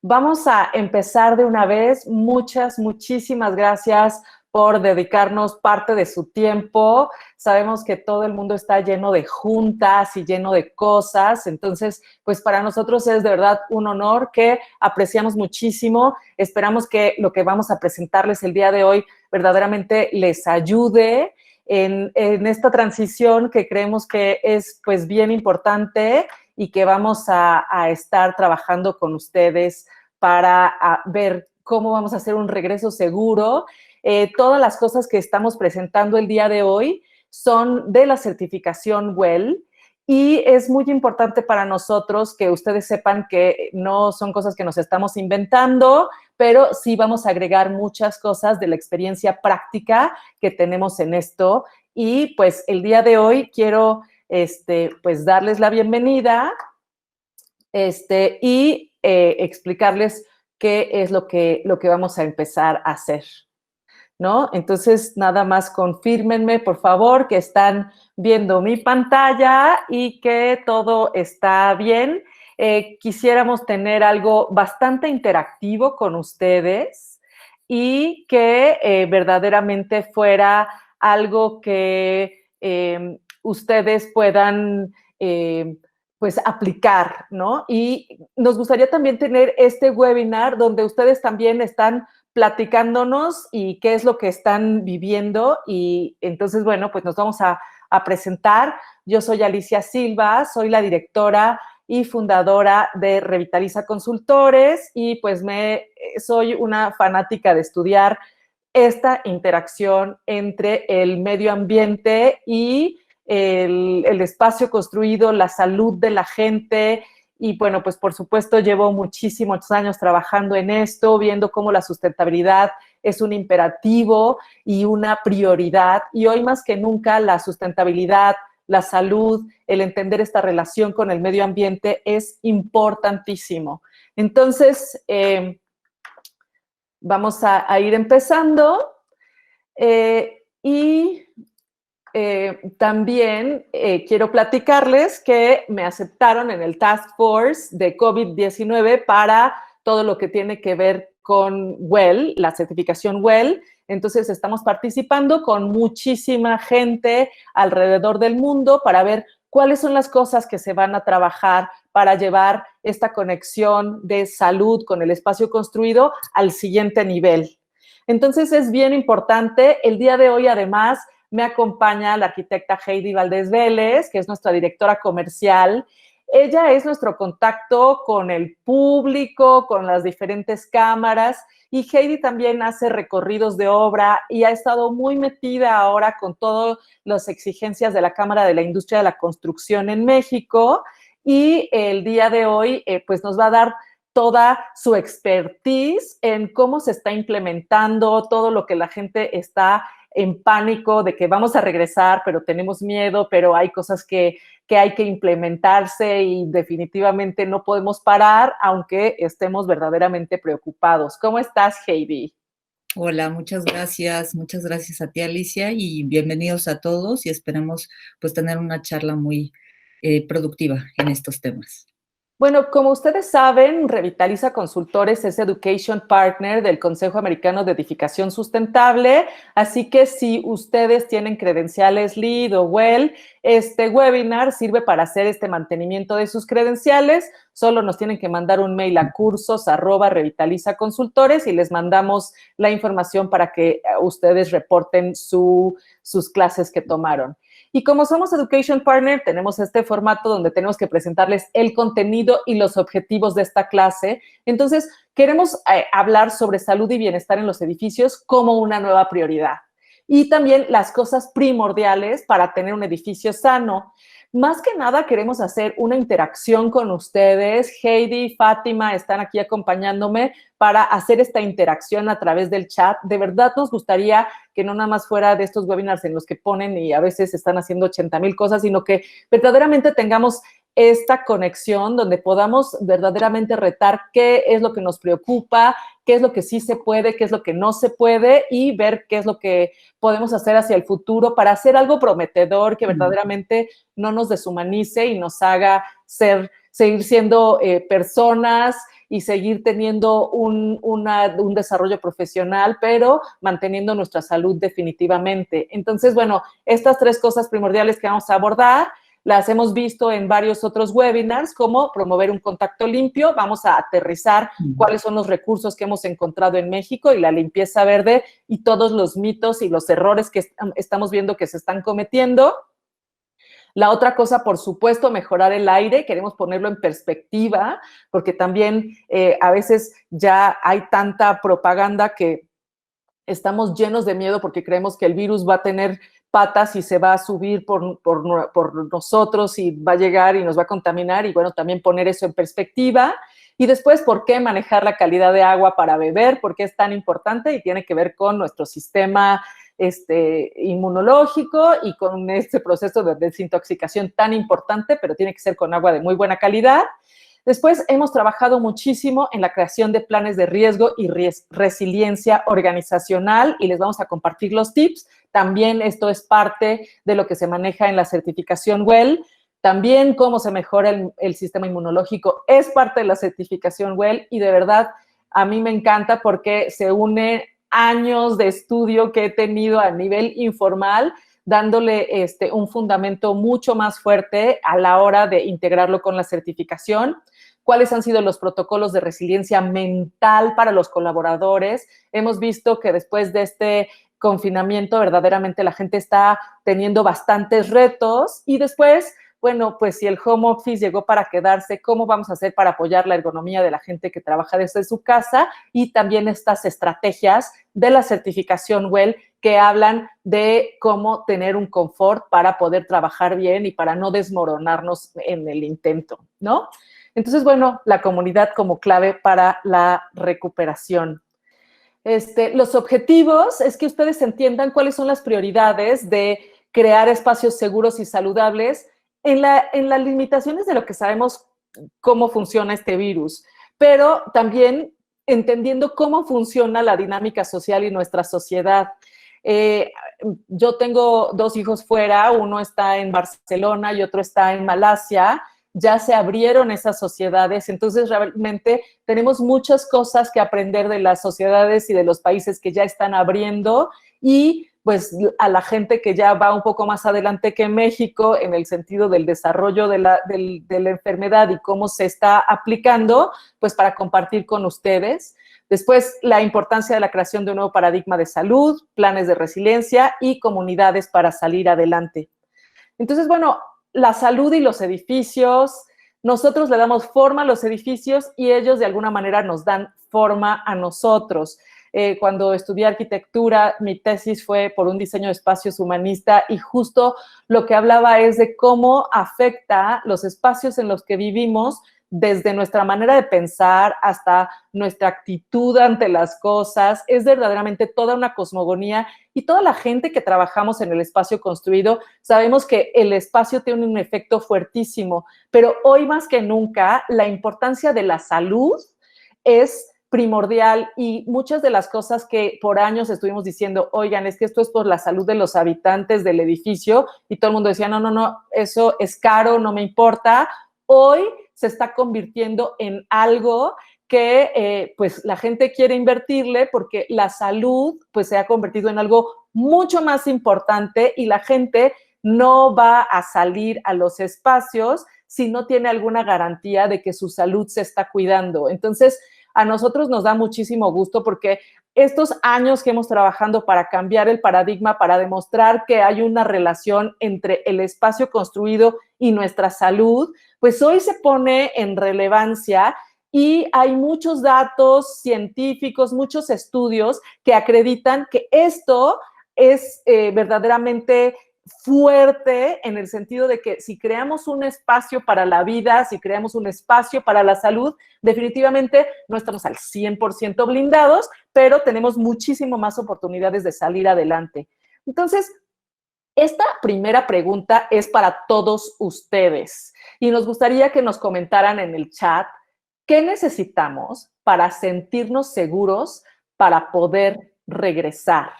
Vamos a empezar de una vez. Muchísimas gracias por dedicarnos parte de su tiempo. Sabemos que todo el mundo está lleno de juntas y lleno de cosas, entonces, pues para nosotros es de verdad un honor que apreciamos muchísimo. Esperamos que lo que vamos a presentarles el día de hoy verdaderamente les ayude en esta transición que creemos que es pues bien importante y que vamos a estar trabajando con ustedes para ver cómo vamos a hacer un regreso seguro. Todas las cosas que estamos presentando el día de hoy son de la certificación WELL y es muy importante para nosotros que ustedes sepan que no son cosas que nos estamos inventando, pero sí vamos a agregar muchas cosas de la experiencia práctica que tenemos en esto. Y pues el día de hoy quiero pues darles la bienvenida y explicarles qué es lo que vamos a empezar a hacer, ¿no? Entonces, nada más confírmenme, por favor, que están viendo mi pantalla y que todo está bien. Quisiéramos tener algo bastante interactivo con ustedes y que verdaderamente fuera algo que ustedes puedan pues aplicar, ¿no? Y nos gustaría también tener este webinar donde ustedes también están platicándonos y qué es lo que están viviendo. Y entonces, bueno, pues nos vamos a presentar. Yo soy Alicia Silva, soy la directora y fundadora de Revitaliza Consultores y pues soy una fanática de estudiar esta interacción entre el medio ambiente y el espacio construido, la salud de la gente. Y bueno, pues por supuesto llevo muchísimos años trabajando en esto, viendo cómo la sustentabilidad es un imperativo y una prioridad. Y hoy más que nunca la sustentabilidad, la salud, el entender esta relación con el medio ambiente es importantísimo. Entonces, vamos a ir empezando también quiero platicarles que me aceptaron en el Task Force de COVID-19 para todo lo que tiene que ver con WELL, la certificación WELL. Entonces estamos participando con muchísima gente alrededor del mundo para ver cuáles son las cosas que se van a trabajar para llevar esta conexión de salud con el espacio construido al siguiente nivel. Entonces es bien importante. El día de hoy, además, me acompaña la arquitecta Heidi Valdés Vélez, que es nuestra directora comercial. Ella es nuestro contacto con el público, con las diferentes cámaras, y Heidi también hace recorridos de obra y ha estado muy metida ahora con todas las exigencias de la Cámara de la Industria de la Construcción en México, y el día de hoy pues nos va a dar toda su expertise en cómo se está implementando todo lo que la gente está en pánico de que vamos a regresar, pero tenemos miedo, pero hay cosas que hay que implementarse y definitivamente no podemos parar, aunque estemos verdaderamente preocupados. ¿Cómo estás, Heidi? Hola, muchas gracias a ti, Alicia, y bienvenidos a todos y esperemos pues tener una charla muy productiva en estos temas. Bueno, como ustedes saben, Revitaliza Consultores es Education Partner del Consejo Americano de Edificación Sustentable, así que si ustedes tienen credenciales LEED o WELL, este webinar sirve para hacer este mantenimiento de sus credenciales. Solo nos tienen que mandar un mail a cursos@Revitaliza Consultores y les mandamos la información para que ustedes reporten sus clases que tomaron. Y como somos Education Partner, tenemos este formato donde tenemos que presentarles el contenido y los objetivos de esta clase. Entonces, queremos hablar sobre salud y bienestar en los edificios como una nueva prioridad. Y también las cosas primordiales para tener un edificio sano. Más que nada queremos hacer una interacción con ustedes. Heidi y Fátima están aquí acompañándome para hacer esta interacción a través del chat. De verdad nos gustaría que no nada más fuera de estos webinars en los que ponen y a veces están haciendo 80,000 cosas, sino que verdaderamente tengamos esta conexión donde podamos verdaderamente retar qué es lo que nos preocupa, qué es lo que sí se puede, qué es lo que no se puede y ver qué es lo que podemos hacer hacia el futuro para hacer algo prometedor que verdaderamente no nos deshumanice y nos haga seguir siendo personas y seguir teniendo un desarrollo profesional, pero manteniendo nuestra salud definitivamente. Entonces, bueno, estas 3 cosas primordiales que vamos a abordar las hemos visto en varios otros webinars, como promover un contacto limpio. Vamos a aterrizar cuáles son los recursos que hemos encontrado en México y la limpieza verde y todos los mitos y los errores que estamos viendo que se están cometiendo. La otra cosa, por supuesto, mejorar el aire. Queremos ponerlo en perspectiva, porque también a veces ya hay tanta propaganda que estamos llenos de miedo porque creemos que el virus va a tener patas y se va a subir por nosotros y va a llegar y nos va a contaminar, y bueno, también poner eso en perspectiva. Y después, ¿por qué manejar la calidad de agua para beber? ¿Por qué es tan importante? Y tiene que ver con nuestro sistema inmunológico y con este proceso de desintoxicación tan importante, pero tiene que ser con agua de muy buena calidad. Después hemos trabajado muchísimo en la creación de planes de riesgo y resiliencia organizacional, y les vamos a compartir los tips. También esto es parte de lo que se maneja en la certificación WELL. También cómo se mejora el sistema inmunológico es parte de la certificación WELL, y de verdad a mí me encanta porque se une años de estudio que he tenido a nivel informal, dándole un fundamento mucho más fuerte a la hora de integrarlo con la certificación. ¿Cuáles han sido los protocolos de resiliencia mental para los colaboradores? Hemos visto que después de este confinamiento, verdaderamente la gente está teniendo bastantes retos, y después, bueno, pues si el home office llegó para quedarse, ¿cómo vamos a hacer para apoyar la ergonomía de la gente que trabaja desde su casa? Y también estas estrategias de la certificación WELL que hablan de cómo tener un confort para poder trabajar bien y para no desmoronarnos en el intento, ¿no? Entonces, bueno, la comunidad como clave para la recuperación. Los objetivos es que ustedes entiendan cuáles son las prioridades de crear espacios seguros y saludables en las limitaciones de lo que sabemos cómo funciona este virus, pero también entendiendo cómo funciona la dinámica social y nuestra sociedad. Yo tengo 2 hijos fuera, uno está en Barcelona y otro está en Malasia. Ya se abrieron esas sociedades, entonces realmente tenemos muchas cosas que aprender de las sociedades y de los países que ya están abriendo, y pues a la gente que ya va un poco más adelante que México en el sentido del desarrollo de la enfermedad y cómo se está aplicando, pues para compartir con ustedes. Después, la importancia de la creación de un nuevo paradigma de salud, planes de resiliencia y comunidades para salir adelante. Entonces, bueno, la salud y los edificios, nosotros le damos forma a los edificios y ellos de alguna manera nos dan forma a nosotros. Cuando estudié arquitectura, mi tesis fue por un diseño de espacios humanista, y justo lo que hablaba es de cómo afecta los espacios en los que vivimos, desde nuestra manera de pensar hasta nuestra actitud ante las cosas. Es verdaderamente toda una cosmogonía, y toda la gente que trabajamos en el espacio construido sabemos que el espacio tiene un efecto fuertísimo, pero hoy más que nunca la importancia de la salud es primordial, y muchas de las cosas que por años estuvimos diciendo, oigan, es que esto es por la salud de los habitantes del edificio, y todo el mundo decía, no, eso es caro, no me importa. Hoy se está convirtiendo en algo que pues la gente quiere invertirle, porque la salud pues se ha convertido en algo mucho más importante, y la gente no va a salir a los espacios si no tiene alguna garantía de que su salud se está cuidando. Entonces, a nosotros nos da muchísimo gusto, porque estos años que hemos trabajado para cambiar el paradigma, para demostrar que hay una relación entre el espacio construido y nuestra salud, pues hoy se pone en relevancia, y hay muchos datos científicos, muchos estudios que acreditan que esto es verdaderamente fuerte, en el sentido de que si creamos un espacio para la vida, si creamos un espacio para la salud, definitivamente no estamos al 100% blindados, pero tenemos muchísimo más oportunidades de salir adelante. Entonces, esta primera pregunta es para todos ustedes, y nos gustaría que nos comentaran en el chat qué necesitamos para sentirnos seguros para poder regresar.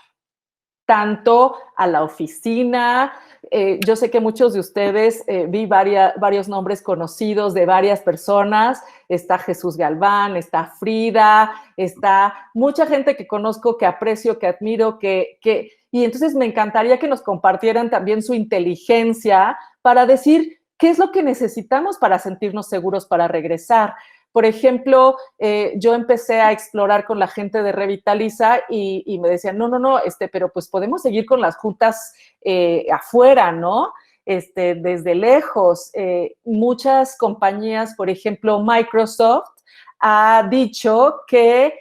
tanto a la oficina. Yo sé que muchos de ustedes, vi varios nombres conocidos de varias personas. Está Jesús Galván, está Frida, está mucha gente que conozco, que aprecio, que admiro, y entonces me encantaría que nos compartieran también su inteligencia para decir qué es lo que necesitamos para sentirnos seguros para regresar. Por ejemplo, yo empecé a explorar con la gente de Revitaliza y me decían, no, pero pues podemos seguir con las juntas afuera, ¿no? Desde lejos. Muchas compañías, por ejemplo, Microsoft ha dicho que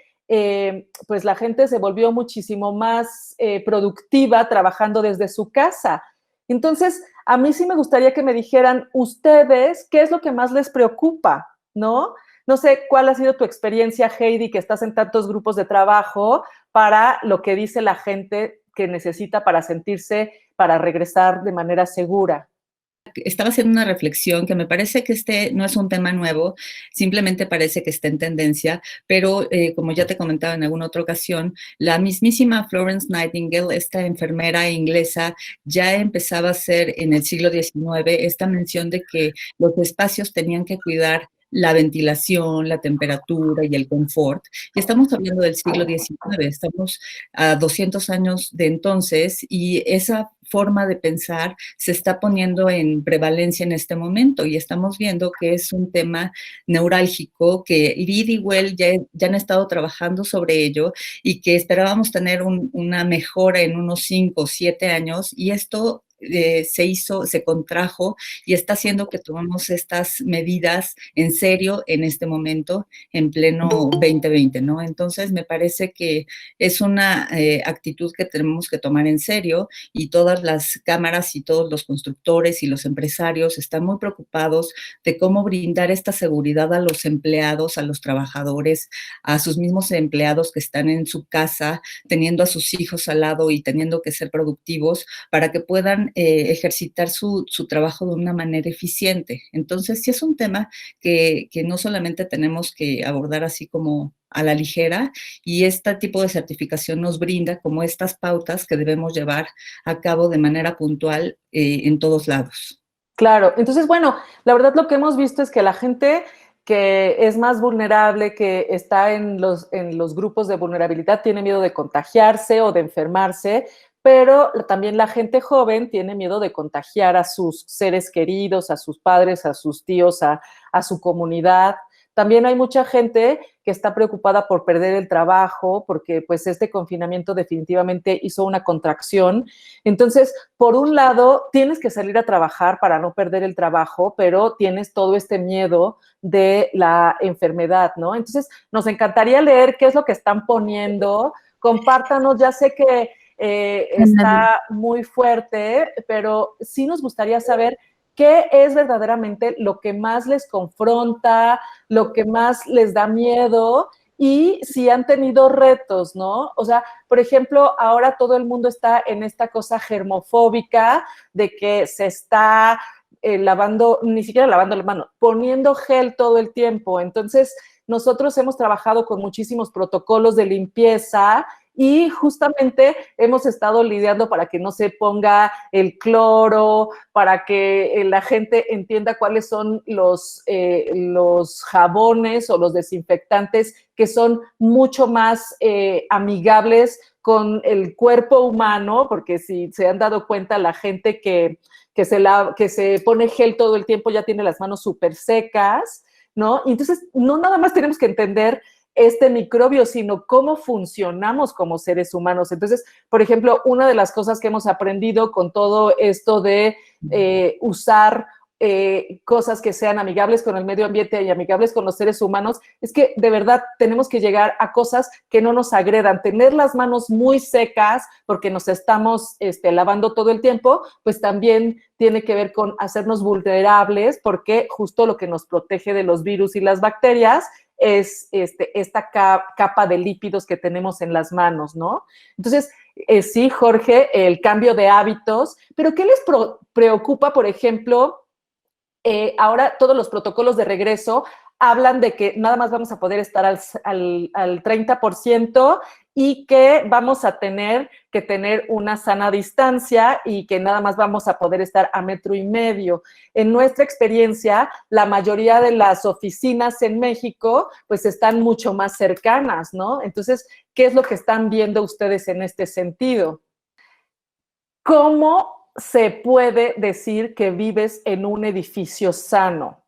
pues la gente se volvió muchísimo más productiva trabajando desde su casa. Entonces, a mí sí me gustaría que me dijeran ustedes qué es lo que más les preocupa, ¿no? No sé cuál ha sido tu experiencia, Heidi, que estás en tantos grupos de trabajo, para lo que dice la gente que necesita para regresar de manera segura. Estaba haciendo una reflexión que me parece que este no es un tema nuevo, simplemente parece que está en tendencia, pero como ya te comentaba en alguna otra ocasión, la mismísima Florence Nightingale, esta enfermera inglesa, ya empezaba a hacer en el siglo XIX esta mención de que los espacios tenían que cuidar la ventilación, la temperatura y el confort. Y estamos hablando del siglo XIX, estamos a 200 años de entonces, y esa forma de pensar se está poniendo en prevalencia en este momento, y estamos viendo que es un tema neurálgico, que Reed y Well ya han estado trabajando sobre ello y que esperábamos tener una mejora en unos 5 o 7 años, y esto se contrajo y está haciendo que tomemos estas medidas en serio en este momento, en pleno 2020, ¿no? Entonces, me parece que es una actitud que tenemos que tomar en serio, y todas las cámaras y todos los constructores y los empresarios están muy preocupados de cómo brindar esta seguridad a los empleados, a los trabajadores, a sus mismos empleados que están en su casa, teniendo a sus hijos al lado y teniendo que ser productivos para que puedan ejercitar su trabajo de una manera eficiente. Entonces, sí es un tema que no solamente tenemos que abordar así como a la ligera, y este tipo de certificación nos brinda como estas pautas que debemos llevar a cabo de manera puntual en todos lados. Claro, entonces, bueno, la verdad lo que hemos visto es que la gente que es más vulnerable, que está en los grupos de vulnerabilidad, tiene miedo de contagiarse o de enfermarse, pero también la gente joven tiene miedo de contagiar a sus seres queridos, a sus padres, a sus tíos, a su comunidad. También hay mucha gente que está preocupada por perder el trabajo, porque pues este confinamiento definitivamente hizo una contracción. Entonces, por un lado, tienes que salir a trabajar para no perder el trabajo, pero tienes todo este miedo de la enfermedad, ¿no? Entonces, nos encantaría leer qué es lo que están poniendo. Compártanos, ya sé que está muy fuerte, pero sí nos gustaría saber qué es verdaderamente lo que más les confronta, lo que más les da miedo, y si han tenido retos, ¿no? O sea, por ejemplo, ahora todo el mundo está en esta cosa germofóbica de que se está lavando, ni siquiera lavando la mano, poniendo gel todo el tiempo. Entonces, nosotros hemos trabajado con muchísimos protocolos de limpieza y justamente hemos estado lidiando para que no se ponga el cloro, para que la gente entienda cuáles son los jabones o los desinfectantes que son mucho más amigables con el cuerpo humano, porque si se han dado cuenta, la gente que se pone gel todo el tiempo ya tiene las manos súper secas, ¿no? Y entonces, no nada más tenemos que entender este microbio, sino cómo funcionamos como seres humanos. Entonces, por ejemplo, una de las cosas que hemos aprendido con todo esto de usar cosas que sean amigables con el medio ambiente y amigables con los seres humanos, es que de verdad tenemos que llegar a cosas que no nos agredan. Tener las manos muy secas porque nos estamos lavando todo el tiempo, pues también tiene que ver con hacernos vulnerables, porque justo lo que nos protege de los virus y las bacterias es esta capa de lípidos que tenemos en las manos, ¿no? Entonces, sí, Jorge, el cambio de hábitos, pero ¿qué les preocupa, por ejemplo? Ahora todos los protocolos de regreso hablan de que nada más vamos a poder estar al 30% y que vamos a tener que tener una sana distancia y que nada más vamos a poder estar a 1.5 metros. En nuestra experiencia, la mayoría de las oficinas en México pues están mucho más cercanas, ¿no? Entonces, ¿qué es lo que están viendo ustedes en este sentido? ¿Cómo se puede decir que vives en un edificio sano?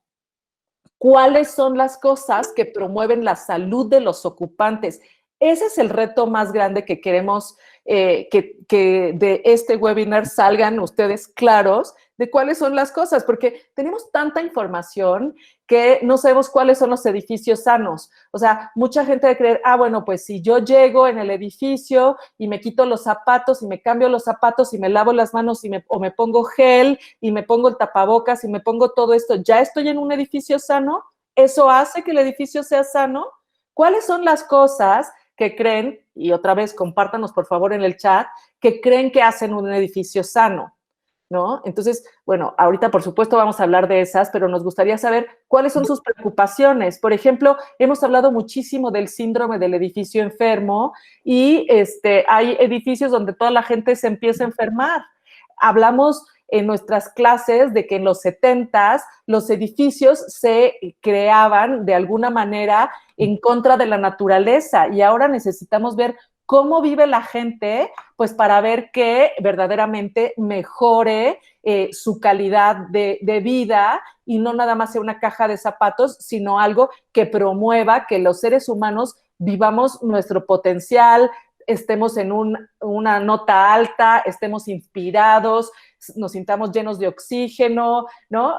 ¿Cuáles son las cosas que promueven la salud de los ocupantes? Ese es el reto más grande que queremos que de este webinar salgan ustedes claros de cuáles son las cosas, porque tenemos tanta información que no sabemos cuáles son los edificios sanos. O sea, mucha gente de creer, bueno, pues si yo llego en el edificio y me quito los zapatos y me cambio los zapatos y me lavo las manos o me pongo gel y me pongo el tapabocas y me pongo todo esto, ¿ya estoy en un edificio sano? ¿Eso hace que el edificio sea sano? ¿Cuáles son las cosas que creen, y otra vez compártanos por favor en el chat, que creen que hacen un edificio sano, ¿no? Entonces, bueno, ahorita por supuesto vamos a hablar de esas, pero nos gustaría saber cuáles son sus preocupaciones. Por ejemplo, hemos hablado muchísimo del síndrome del edificio enfermo y hay edificios donde toda la gente se empieza a enfermar. Hablamos en nuestras clases de que en los 70s los edificios se creaban de alguna manera en contra de la naturaleza y ahora necesitamos ver cómo vive la gente, pues para ver que verdaderamente mejore su calidad de vida y no nada más sea una caja de zapatos, sino algo que promueva que los seres humanos vivamos nuestro potencial, estemos en una nota alta, estemos inspirados, nos sintamos llenos de oxígeno, ¿no?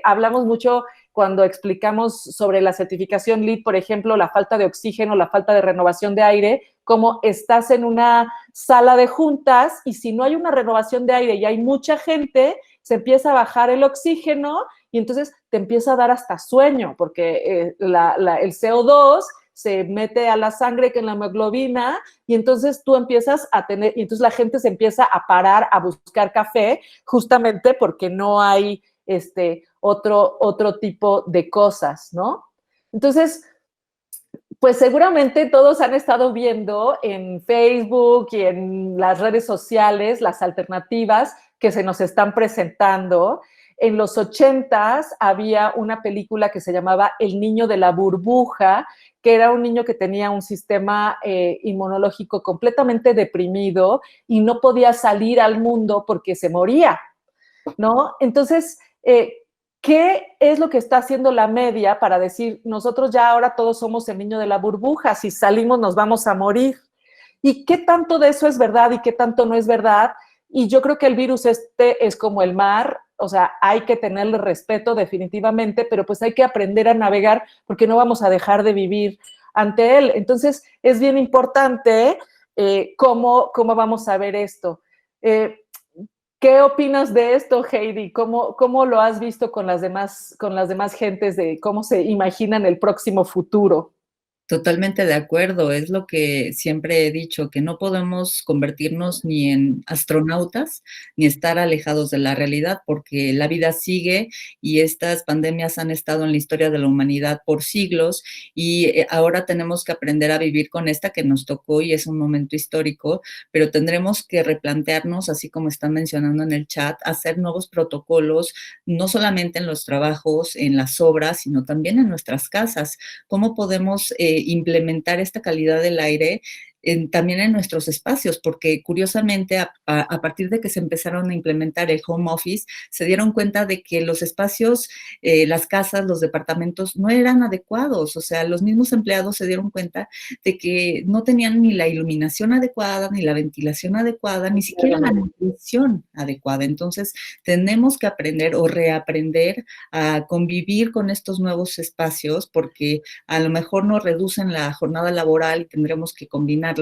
Hablamos mucho cuando explicamos sobre la certificación LEED, por ejemplo, la falta de oxígeno, la falta de renovación de aire, como estás en una sala de juntas y si no hay una renovación de aire y hay mucha gente, se empieza a bajar el oxígeno y entonces te empieza a dar hasta sueño, porque el CO2 se mete a la sangre que en la hemoglobina y entonces tú empiezas a tener, y entonces la gente se empieza a parar a buscar café justamente porque no hay otro tipo de cosas, ¿no? Entonces, pues seguramente todos han estado viendo en Facebook y en las redes sociales las alternativas que se nos están presentando. En los 80s había una película que se llamaba El niño de la burbuja, que era un niño que tenía un sistema inmunológico completamente deprimido y no podía salir al mundo porque se moría, ¿no? Entonces, ¿qué es lo que está haciendo la media para decir, nosotros ya ahora todos somos el niño de la burbuja, si salimos nos vamos a morir? ¿Y qué tanto de eso es verdad y qué tanto no es verdad? Y yo creo que el virus es como el mar, o sea, hay que tenerle respeto definitivamente, pero pues hay que aprender a navegar porque no vamos a dejar de vivir ante él. Entonces, es bien importante cómo vamos a ver esto. ¿Qué opinas de esto, Heidi? ¿Cómo lo has visto con las demás gentes de cómo se imaginan el próximo futuro? Totalmente de acuerdo, es lo que siempre he dicho, que no podemos convertirnos ni en astronautas ni estar alejados de la realidad, porque la vida sigue y estas pandemias han estado en la historia de la humanidad por siglos y ahora tenemos que aprender a vivir con esta que nos tocó y es un momento histórico, pero tendremos que replantearnos, así como están mencionando en el chat, hacer nuevos protocolos, no solamente en los trabajos, en las obras, sino también en nuestras casas. ¿Cómo podemos implementar esta calidad del aire también en nuestros espacios? Porque curiosamente a partir de que se empezaron a implementar el home office, se dieron cuenta de que los espacios, las casas, los departamentos no eran adecuados, o sea, los mismos empleados se dieron cuenta de que no tenían ni la iluminación adecuada, ni la ventilación adecuada, ni siquiera la nutrición adecuada. Entonces, tenemos que aprender o reaprender a convivir con estos nuevos espacios, porque a lo mejor nos reducen la jornada laboral y tendremos que combinarlos,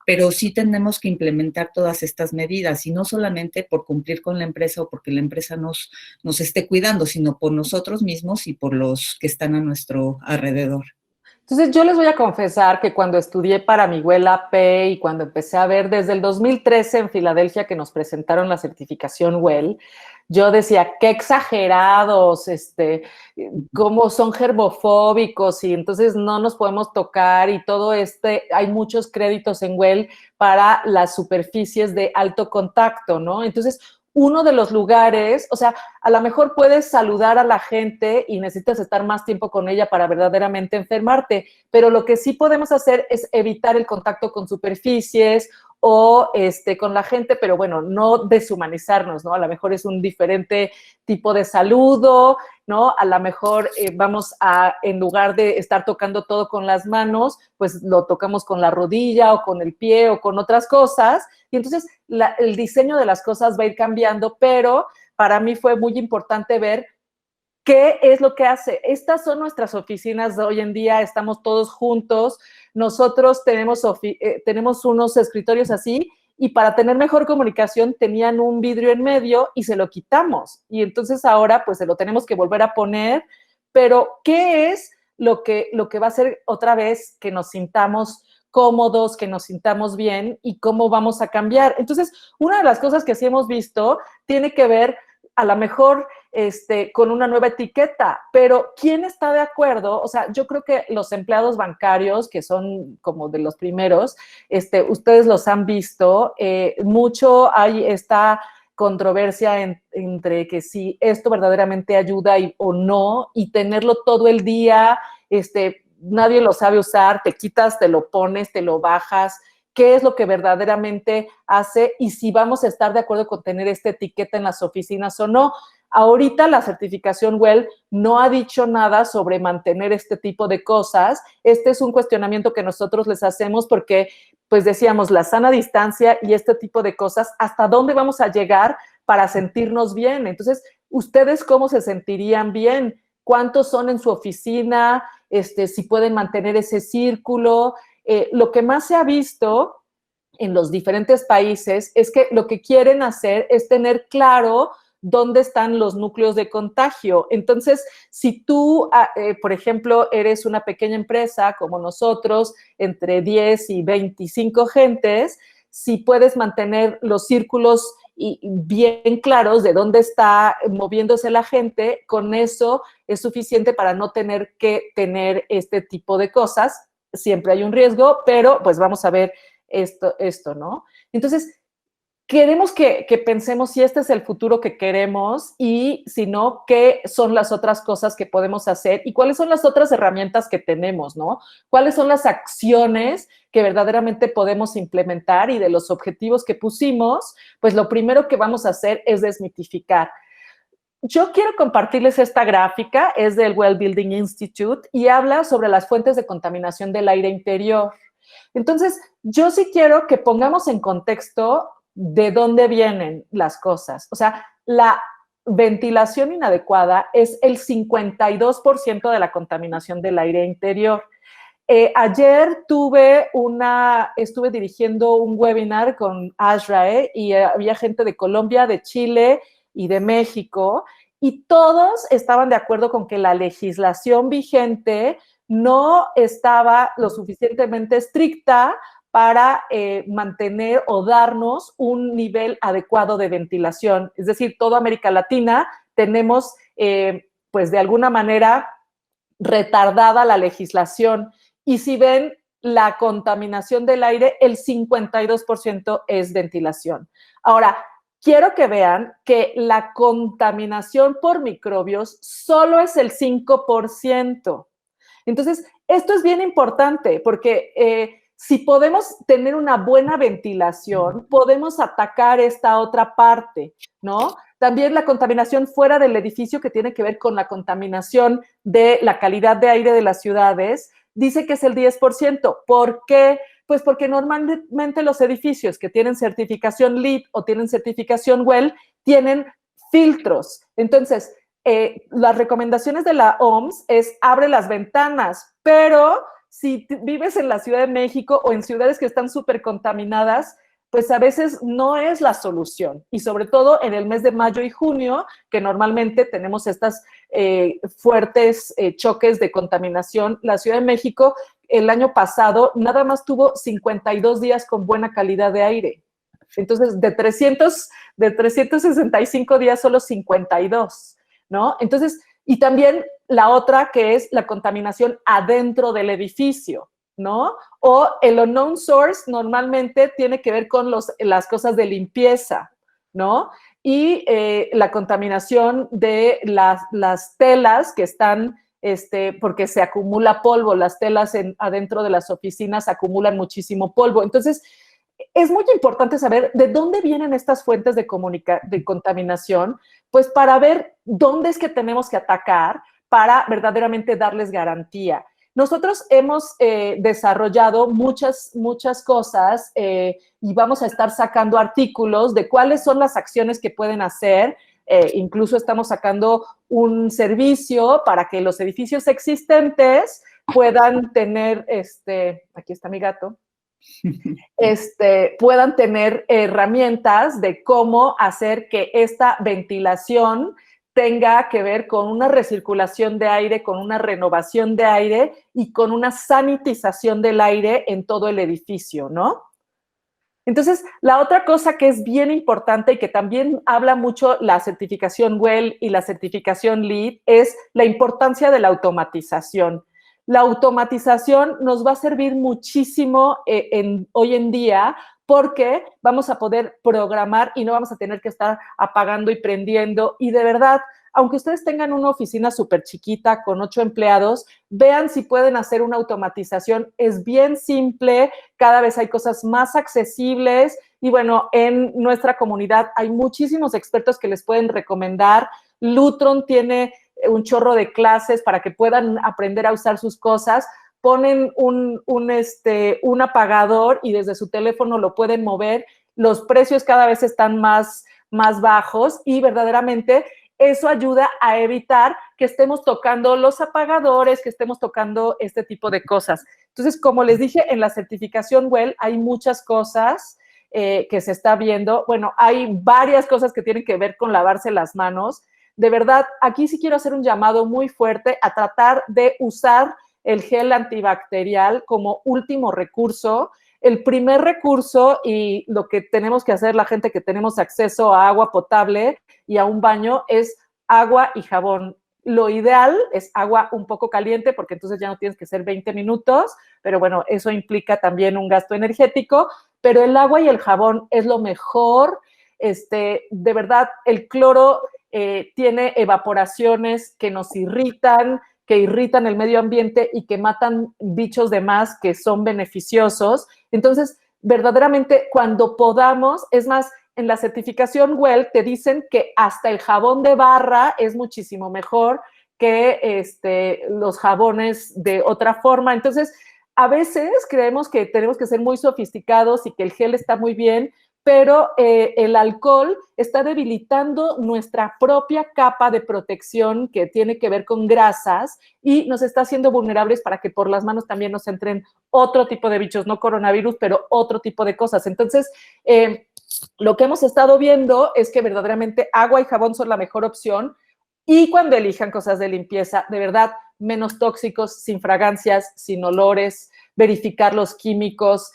pero sí tenemos que implementar todas estas medidas y no solamente por cumplir con la empresa o porque la empresa nos esté cuidando, sino por nosotros mismos y por los que están a nuestro alrededor. Entonces, yo les voy a confesar que cuando estudié para Miguel AP y cuando empecé a ver desde el 2013 en Filadelfia que nos presentaron la certificación WELL, yo decía, qué exagerados, cómo son germofóbicos y entonces no nos podemos tocar y todo hay muchos créditos en Well para las superficies de alto contacto, ¿no? Entonces, uno de los lugares, o sea, a lo mejor puedes saludar a la gente y necesitas estar más tiempo con ella para verdaderamente enfermarte, pero lo que sí podemos hacer es evitar el contacto con superficies o con la gente, pero bueno, no deshumanizarnos, ¿no? A lo mejor es un diferente tipo de saludo, ¿no? A lo mejor vamos a, en lugar de estar tocando todo con las manos, pues lo tocamos con la rodilla o con el pie o con otras cosas, y entonces el diseño de las cosas va a ir cambiando, pero para mí fue muy importante ver qué es lo que hace. Estas son nuestras oficinas de hoy en día, estamos todos juntos, nosotros tenemos unos escritorios así, y para tener mejor comunicación tenían un vidrio en medio y se lo quitamos. Y entonces ahora pues se lo tenemos que volver a poner, pero ¿qué es lo que va a hacer otra vez que nos sintamos cómodos, que nos sintamos bien y cómo vamos a cambiar? Entonces, una de las cosas que sí hemos visto tiene que ver a lo mejor con una nueva etiqueta, pero ¿quién está de acuerdo? O sea, yo creo que los empleados bancarios, que son como de los primeros, ustedes los han visto, mucho hay esta controversia entre que si esto verdaderamente ayuda o no, y tenerlo todo el día, nadie lo sabe usar, te quitas, te lo pones, te lo bajas, qué es lo que verdaderamente hace y si vamos a estar de acuerdo con tener esta etiqueta en las oficinas o no. Ahorita la certificación Well no ha dicho nada sobre mantener este tipo de cosas. Este es un cuestionamiento que nosotros les hacemos porque, pues decíamos, la sana distancia y este tipo de cosas, ¿hasta dónde vamos a llegar para sentirnos bien? Entonces, ¿ustedes cómo se sentirían bien? ¿Cuántos son en su oficina? Si pueden mantener ese círculo. Lo que más se ha visto en los diferentes países es que lo que quieren hacer es tener claro dónde están los núcleos de contagio. Entonces, si tú, por ejemplo, eres una pequeña empresa como nosotros, entre 10 y 25 gentes, si puedes mantener los círculos bien claros de dónde está moviéndose la gente, con eso es suficiente para no tener que tener este tipo de cosas. Siempre hay un riesgo, pero pues vamos a ver esto, ¿no? Entonces, queremos que pensemos si este es el futuro que queremos y si no, qué son las otras cosas que podemos hacer y cuáles son las otras herramientas que tenemos, ¿no? ¿Cuáles son las acciones que verdaderamente podemos implementar? Y de los objetivos que pusimos, pues lo primero que vamos a hacer es desmitificar. Yo quiero compartirles esta gráfica, es del Well Building Institute y habla sobre las fuentes de contaminación del aire interior. Entonces, yo sí quiero que pongamos en contexto de dónde vienen las cosas. O sea, la ventilación inadecuada es el 52% de la contaminación del aire interior. Ayer estuve dirigiendo un webinar con ASHRAE y había gente de Colombia, de Chile y de México, y todos estaban de acuerdo con que la legislación vigente no estaba lo suficientemente estricta para mantener o darnos un nivel adecuado de ventilación. Es decir, toda América Latina tenemos, pues de alguna manera, retardada la legislación. Y si ven la contaminación del aire, el 52% es ventilación. Ahora, quiero que vean que la contaminación por microbios solo es el 5%. Entonces, esto es bien importante porque si podemos tener una buena ventilación, podemos atacar esta otra parte, ¿no? También la contaminación fuera del edificio, que tiene que ver con la contaminación de la calidad de aire de las ciudades, dice que es el 10%. ¿Por qué? Pues porque normalmente los edificios que tienen certificación LEED o tienen certificación WELL tienen filtros. Entonces, las recomendaciones de la OMS es abre las ventanas, pero si vives en la Ciudad de México o en ciudades que están súper contaminadas, pues a veces no es la solución. Y sobre todo en el mes de mayo y junio, que normalmente tenemos estas fuertes choques de contaminación. La Ciudad de México el año pasado nada más tuvo 52 días con buena calidad de aire. Entonces, de 365 días, solo 52, ¿no? Entonces, y también la otra que es la contaminación adentro del edificio, ¿no? O el unknown source normalmente tiene que ver con las cosas de limpieza, ¿no? Y la contaminación de las telas que están, porque se acumula polvo, las telas adentro de las oficinas acumulan muchísimo polvo. Entonces, es muy importante saber de dónde vienen estas fuentes de contaminación, pues para ver dónde es que tenemos que atacar para verdaderamente darles garantía. Nosotros hemos desarrollado muchas cosas y vamos a estar sacando artículos de cuáles son las acciones que pueden hacer. Incluso estamos sacando un servicio para que los edificios existentes puedan tener, aquí está mi gato, puedan tener herramientas de cómo hacer que esta ventilación tenga que ver con una recirculación de aire, con una renovación de aire y con una sanitización del aire en todo el edificio, ¿no? Entonces, la otra cosa que es bien importante y que también habla mucho la certificación WELL y la certificación LEED es la importancia de la automatización. La automatización nos va a servir muchísimo hoy en día porque vamos a poder programar y no vamos a tener que estar apagando y prendiendo. Y de verdad, aunque ustedes tengan una oficina súper chiquita con 8 empleados, vean si pueden hacer una automatización. Es bien simple, cada vez hay cosas más accesibles y bueno, en nuestra comunidad hay muchísimos expertos que les pueden recomendar. Lutron tiene un chorro de clases para que puedan aprender a usar sus cosas. Ponen un apagador y desde su teléfono lo pueden mover. Los precios cada vez están más bajos y verdaderamente eso ayuda a evitar que estemos tocando los apagadores, que estemos tocando este tipo de cosas. Entonces, como les dije, en la certificación WELL hay muchas cosas que se está viendo. Bueno, hay varias cosas que tienen que ver con lavarse las manos. De verdad, aquí sí quiero hacer un llamado muy fuerte a tratar de usar el gel antibacterial como último recurso. El primer recurso y lo que tenemos que hacer la gente que tenemos acceso a agua potable y a un baño es agua y jabón. Lo ideal es agua un poco caliente porque entonces ya no tienes que hacer 20 minutos, pero bueno, eso implica también un gasto energético, pero el agua y el jabón es lo mejor. De verdad, el cloro tiene evaporaciones que nos irritan, que irritan el medio ambiente y que matan bichos de más que son beneficiosos. Entonces, verdaderamente, cuando podamos, es más, en la certificación WELL te dicen que hasta el jabón de barra es muchísimo mejor que los jabones de otra forma. Entonces, a veces creemos que tenemos que ser muy sofisticados y que el gel está muy bien, pero el alcohol está debilitando nuestra propia capa de protección que tiene que ver con grasas y nos está haciendo vulnerables para que por las manos también nos entren otro tipo de bichos, no coronavirus, pero otro tipo de cosas. Entonces, lo que hemos estado viendo es que verdaderamente agua y jabón son la mejor opción y cuando elijan cosas de limpieza, de verdad, menos tóxicos, sin fragancias, sin olores, verificar los químicos,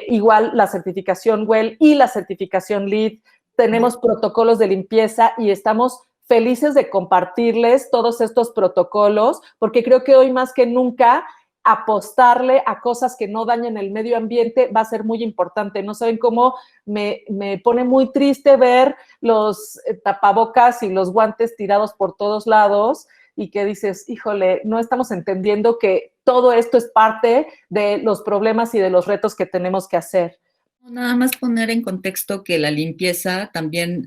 igual la certificación WELL y la certificación LEED. Tenemos protocolos de limpieza y estamos felices de compartirles todos estos protocolos, porque creo que hoy más que nunca apostarle a cosas que no dañen el medio ambiente va a ser muy importante. No saben cómo me pone muy triste ver los tapabocas y los guantes tirados por todos lados y que dices, híjole, no estamos entendiendo que todo esto es parte de los problemas y de los retos que tenemos que hacer. Nada más poner en contexto que la limpieza también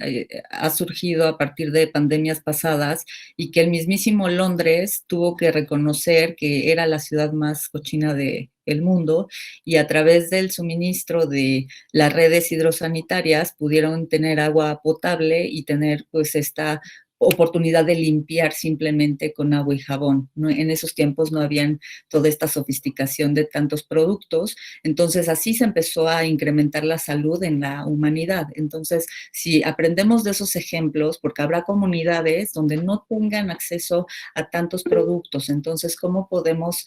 ha surgido a partir de pandemias pasadas y que el mismísimo Londres tuvo que reconocer que era la ciudad más cochina del mundo y a través del suministro de las redes hidrosanitarias pudieron tener agua potable y tener pues esta oportunidad de limpiar simplemente con agua y jabón. ¿No? En esos tiempos no habían toda esta sofisticación de tantos productos, entonces así se empezó a incrementar la salud en la humanidad. Entonces, si aprendemos de esos ejemplos, porque habrá comunidades donde no tengan acceso a tantos productos, entonces, ¿cómo podemos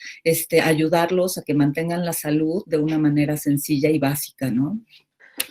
ayudarlos a que mantengan la salud de una manera sencilla y básica, ¿no?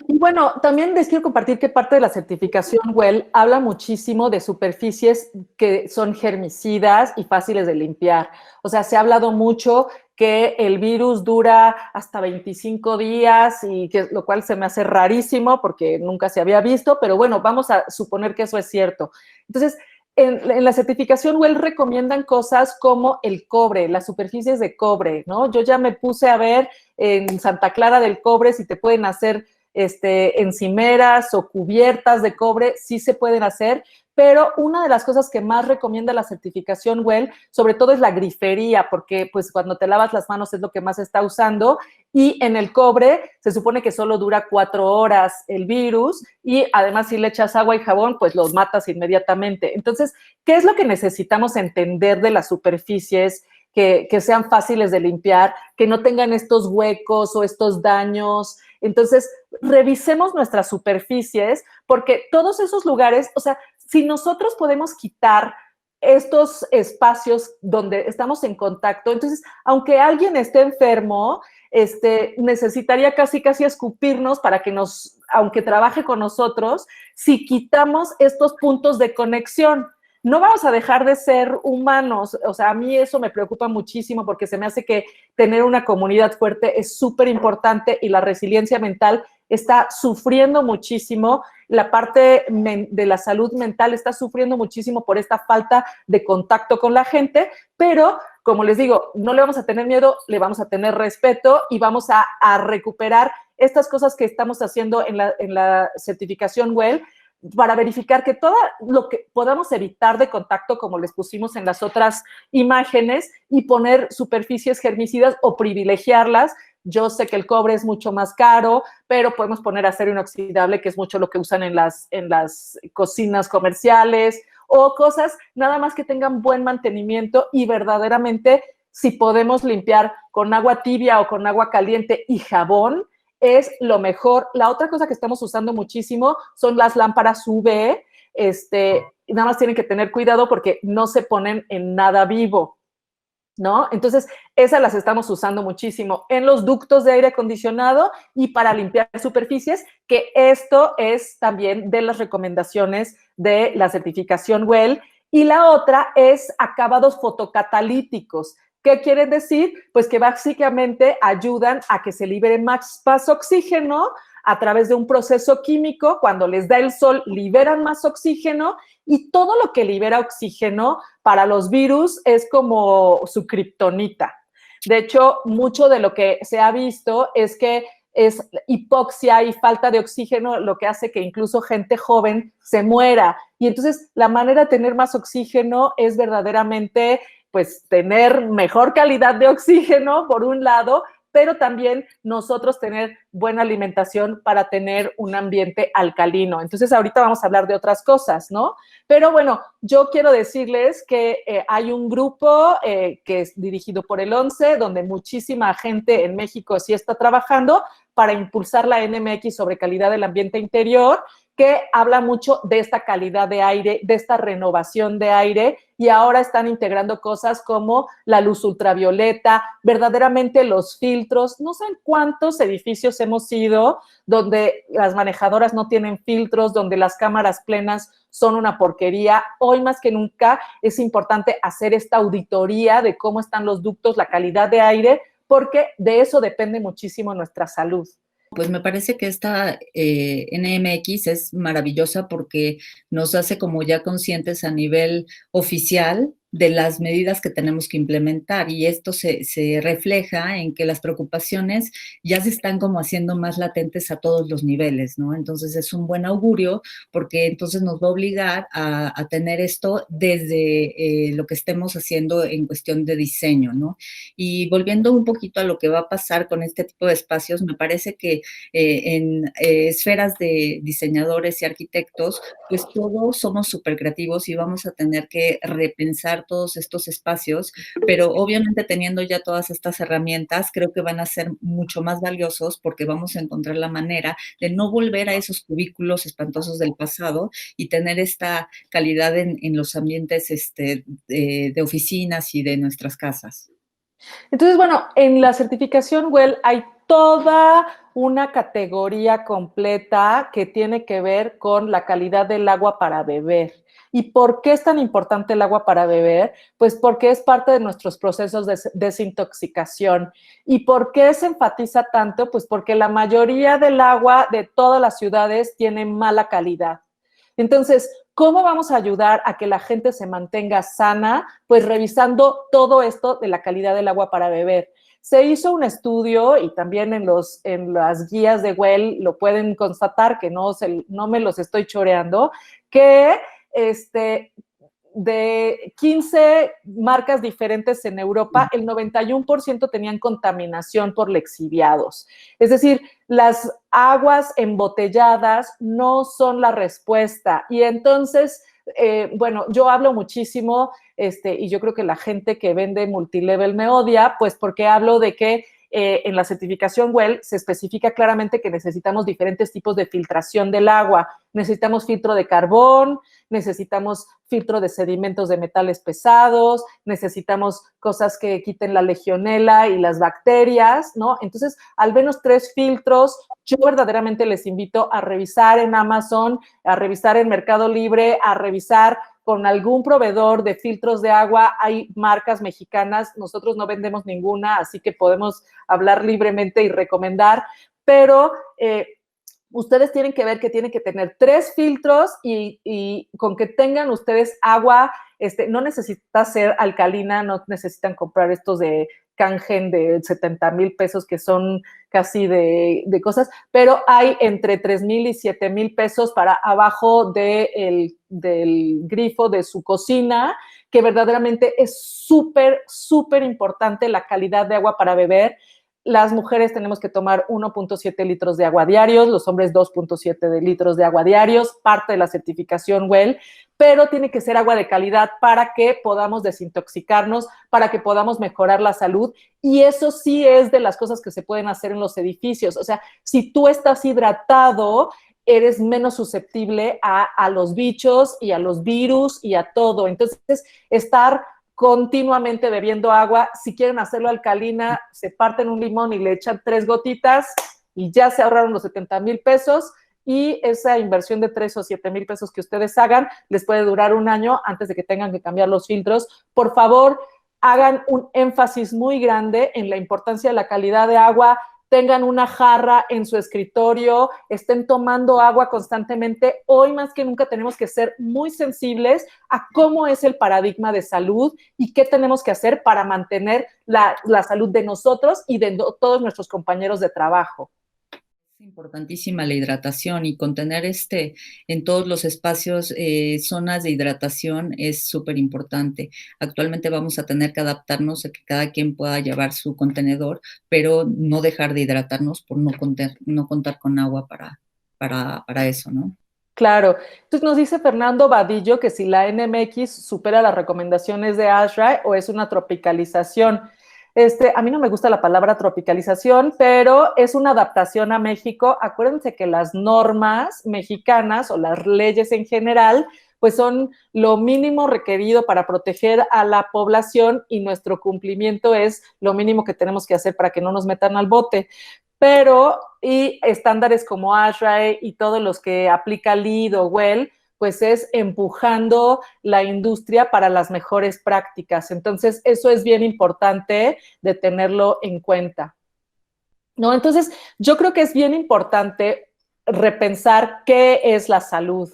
Y bueno, también les quiero compartir que parte de la certificación WELL habla muchísimo de superficies que son germicidas y fáciles de limpiar. O sea, se ha hablado mucho que el virus dura hasta 25 días y que lo cual se me hace rarísimo porque nunca se había visto, pero bueno, vamos a suponer que eso es cierto. Entonces, en la certificación WELL recomiendan cosas como el cobre, las superficies de cobre, ¿no? Yo ya me puse a ver en Santa Clara del Cobre si te pueden hacer encimeras o cubiertas de cobre, sí se pueden hacer, pero una de las cosas que más recomienda la certificación WELL, sobre todo es la grifería, porque pues cuando te lavas las manos es lo que más se está usando, y en el cobre se supone que solo dura 4 horas el virus, y además si le echas agua y jabón, pues los matas inmediatamente. Entonces, ¿qué es lo que necesitamos entender de las superficies? Que sean fáciles de limpiar, que no tengan estos huecos o estos daños. Entonces, revisemos nuestras superficies, porque todos esos lugares, o sea, si nosotros podemos quitar estos espacios donde estamos en contacto, entonces, aunque alguien esté enfermo, necesitaría casi escupirnos para que nos, aunque trabaje con nosotros, si quitamos estos puntos de conexión. No vamos a dejar de ser humanos. O sea, a mí eso me preocupa muchísimo porque se me hace que tener una comunidad fuerte es súper importante y la resiliencia mental está sufriendo muchísimo. La parte de la salud mental está sufriendo muchísimo por esta falta de contacto con la gente, pero como les digo, no le vamos a tener miedo, le vamos a tener respeto y vamos a recuperar estas cosas que estamos haciendo en la certificación WELL para verificar que todo lo que podamos evitar de contacto, como les pusimos en las otras imágenes, y poner superficies germicidas o privilegiarlas. Yo sé que el cobre es mucho más caro, pero podemos poner acero inoxidable, que es mucho lo que usan en las cocinas comerciales, o cosas nada más que tengan buen mantenimiento y verdaderamente si podemos limpiar con agua tibia o con agua caliente y jabón, es lo mejor. La otra cosa que estamos usando muchísimo son las lámparas UV. Nada más tienen que tener cuidado porque no se ponen en nada vivo, ¿no? Entonces, esas las estamos usando muchísimo en los ductos de aire acondicionado y para limpiar superficies, que esto es también de las recomendaciones de la certificación WELL. Y la otra es acabados fotocatalíticos. ¿Qué quiere decir? Pues que básicamente ayudan a que se libere más oxígeno a través de un proceso químico. Cuando les da el sol, liberan más oxígeno y todo lo que libera oxígeno para los virus es como su kriptonita. De hecho, mucho de lo que se ha visto es que es hipoxia y falta de oxígeno lo que hace que incluso gente joven se muera. Y entonces la manera de tener más oxígeno es verdaderamente pues tener mejor calidad de oxígeno por un lado, pero también nosotros tener buena alimentación para tener un ambiente alcalino. Entonces, ahorita vamos a hablar de otras cosas, ¿no? Pero bueno, yo quiero decirles que hay un grupo que es dirigido por el 11, donde muchísima gente en México sí está trabajando para impulsar la NMX sobre calidad del ambiente interior, que habla mucho de esta calidad de aire, de esta renovación de aire, y ahora están integrando cosas como la luz ultravioleta, verdaderamente los filtros. No sé en cuántos edificios hemos ido donde las manejadoras no tienen filtros, donde las cámaras plenas son una porquería. Hoy más que nunca es importante hacer esta auditoría de cómo están los ductos, la calidad de aire, porque de eso depende muchísimo nuestra salud. Pues me parece que esta NMX es maravillosa porque nos hace como ya conscientes a nivel oficial de las medidas que tenemos que implementar y esto se refleja en que las preocupaciones ya se están como haciendo más latentes a todos los niveles, ¿no? Entonces es un buen augurio porque entonces nos va a obligar a tener esto desde lo que estemos haciendo en cuestión de diseño, ¿no? Y volviendo un poquito a lo que va a pasar con este tipo de espacios, me parece que en esferas de diseñadores y arquitectos, pues todos somos súper creativos y vamos a tener que repensar todos estos espacios, pero obviamente teniendo ya todas estas herramientas, creo que van a ser mucho más valiosos porque vamos a encontrar la manera de no volver a esos cubículos espantosos del pasado y tener esta calidad en los ambientes de oficinas y de nuestras casas. Entonces, bueno, en la certificación WELL hay toda una categoría completa que tiene que ver con la calidad del agua para beber. ¿Y por qué es tan importante el agua para beber? Pues porque es parte de nuestros procesos de desintoxicación. ¿Y por qué se enfatiza tanto? Pues porque la mayoría del agua de todas las ciudades tiene mala calidad. Entonces, ¿cómo vamos a ayudar a que la gente se mantenga sana? Pues revisando todo esto de la calidad del agua para beber. Se hizo un estudio y también en las guías de Well lo pueden constatar, que no me los estoy choreando, que de 15 marcas diferentes en Europa, el 91% tenían contaminación por lixiviados. Es decir, las aguas embotelladas no son la respuesta. Y entonces, bueno, yo hablo muchísimo, y yo creo que la gente que vende multilevel me odia, pues porque hablo de que en la certificación WELL se especifica claramente que necesitamos diferentes tipos de filtración del agua. Necesitamos filtro de carbón, necesitamos filtro de sedimentos de metales pesados, necesitamos cosas que quiten la legionela y las bacterias, ¿no? Entonces, al menos 3 filtros. Yo verdaderamente les invito a revisar en Amazon, a revisar en Mercado Libre, a revisar con algún proveedor de filtros de agua. Hay marcas mexicanas, nosotros no vendemos ninguna, así que podemos hablar libremente y recomendar, pero ustedes tienen que ver que tienen que tener 3 filtros y con que tengan ustedes agua, no necesita ser alcalina, no necesitan comprar estos de canje de 70,000 pesos que son casi de cosas, pero hay entre 3,000 y 7,000 pesos para abajo del grifo de su cocina, que verdaderamente es súper, súper importante la calidad de agua para beber. Las mujeres tenemos que tomar 1.7 litros de agua diarios, los hombres 2.7 litros de agua diarios, parte de la certificación WELL, pero tiene que ser agua de calidad para que podamos desintoxicarnos, para que podamos mejorar la salud, y eso sí es de las cosas que se pueden hacer en los edificios. O sea, si tú estás hidratado, eres menos susceptible a los bichos y a los virus y a todo. Entonces, estar continuamente bebiendo agua. Si quieren hacerlo alcalina, se parten un limón y le echan 3 gotitas y ya se ahorraron los 70,000 pesos, y esa inversión de 3 o 7,000 pesos que ustedes hagan les puede durar un año antes de que tengan que cambiar los filtros. Por favor, hagan un énfasis muy grande en la importancia de la calidad de agua. Tengan una jarra en su escritorio, estén tomando agua constantemente. Hoy más que nunca tenemos que ser muy sensibles a cómo es el paradigma de salud y qué tenemos que hacer para mantener la salud de nosotros y de todos nuestros compañeros de trabajo. Es importantísima la hidratación, y contener en todos los espacios zonas de hidratación es súper importante. Actualmente vamos a tener que adaptarnos a que cada quien pueda llevar su contenedor, pero no dejar de hidratarnos por no contar con agua para eso, ¿no? Claro. Entonces nos dice Fernando Vadillo que si la NMX supera las recomendaciones de ASHRAE o es una tropicalización. A mí no me gusta la palabra tropicalización, pero es una adaptación a México. Acuérdense que las normas mexicanas o las leyes en general, pues son lo mínimo requerido para proteger a la población, y nuestro cumplimiento es lo mínimo que tenemos que hacer para que no nos metan al bote. Pero, y estándares como ASHRAE y todos los que aplica LEED o WELL, pues es empujando la industria para las mejores prácticas. Entonces, eso es bien importante de tenerlo en cuenta, ¿no? Entonces, yo creo que es bien importante repensar qué es la salud,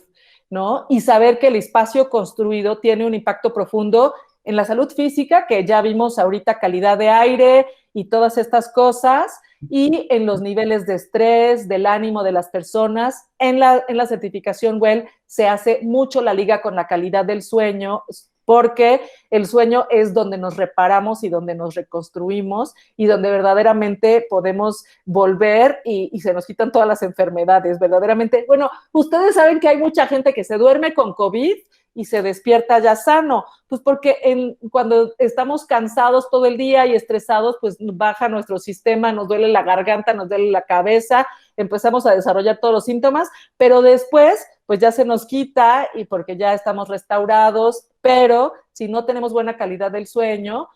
¿no? Y saber que el espacio construido tiene un impacto profundo en la salud física, que ya vimos ahorita, calidad de aire y todas estas cosas, y en los niveles de estrés, del ánimo de las personas. En la certificación WELL se hace mucho la liga con la calidad del sueño, porque el sueño es donde nos reparamos y donde nos reconstruimos y donde verdaderamente podemos volver y se nos quitan todas las enfermedades, verdaderamente. Bueno, ustedes saben que hay mucha gente que se duerme con COVID y se despierta ya sano, pues porque cuando estamos cansados todo el día y estresados, pues baja nuestro sistema, nos duele la garganta, nos duele la cabeza, empezamos a desarrollar todos los síntomas, pero después pues ya se nos quita y porque ya estamos restaurados. Pero si no tenemos buena calidad del sueño,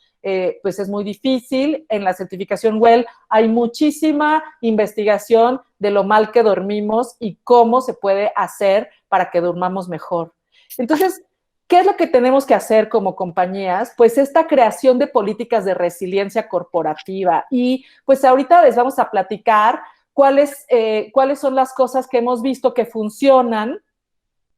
pues es muy difícil. En la certificación WELL hay muchísima investigación de lo mal que dormimos y cómo se puede hacer para que durmamos mejor. Entonces, ¿qué es lo que tenemos que hacer como compañías? Pues esta creación de políticas de resiliencia corporativa. Y pues ahorita les vamos a platicar cuáles son las cosas que hemos visto que funcionan,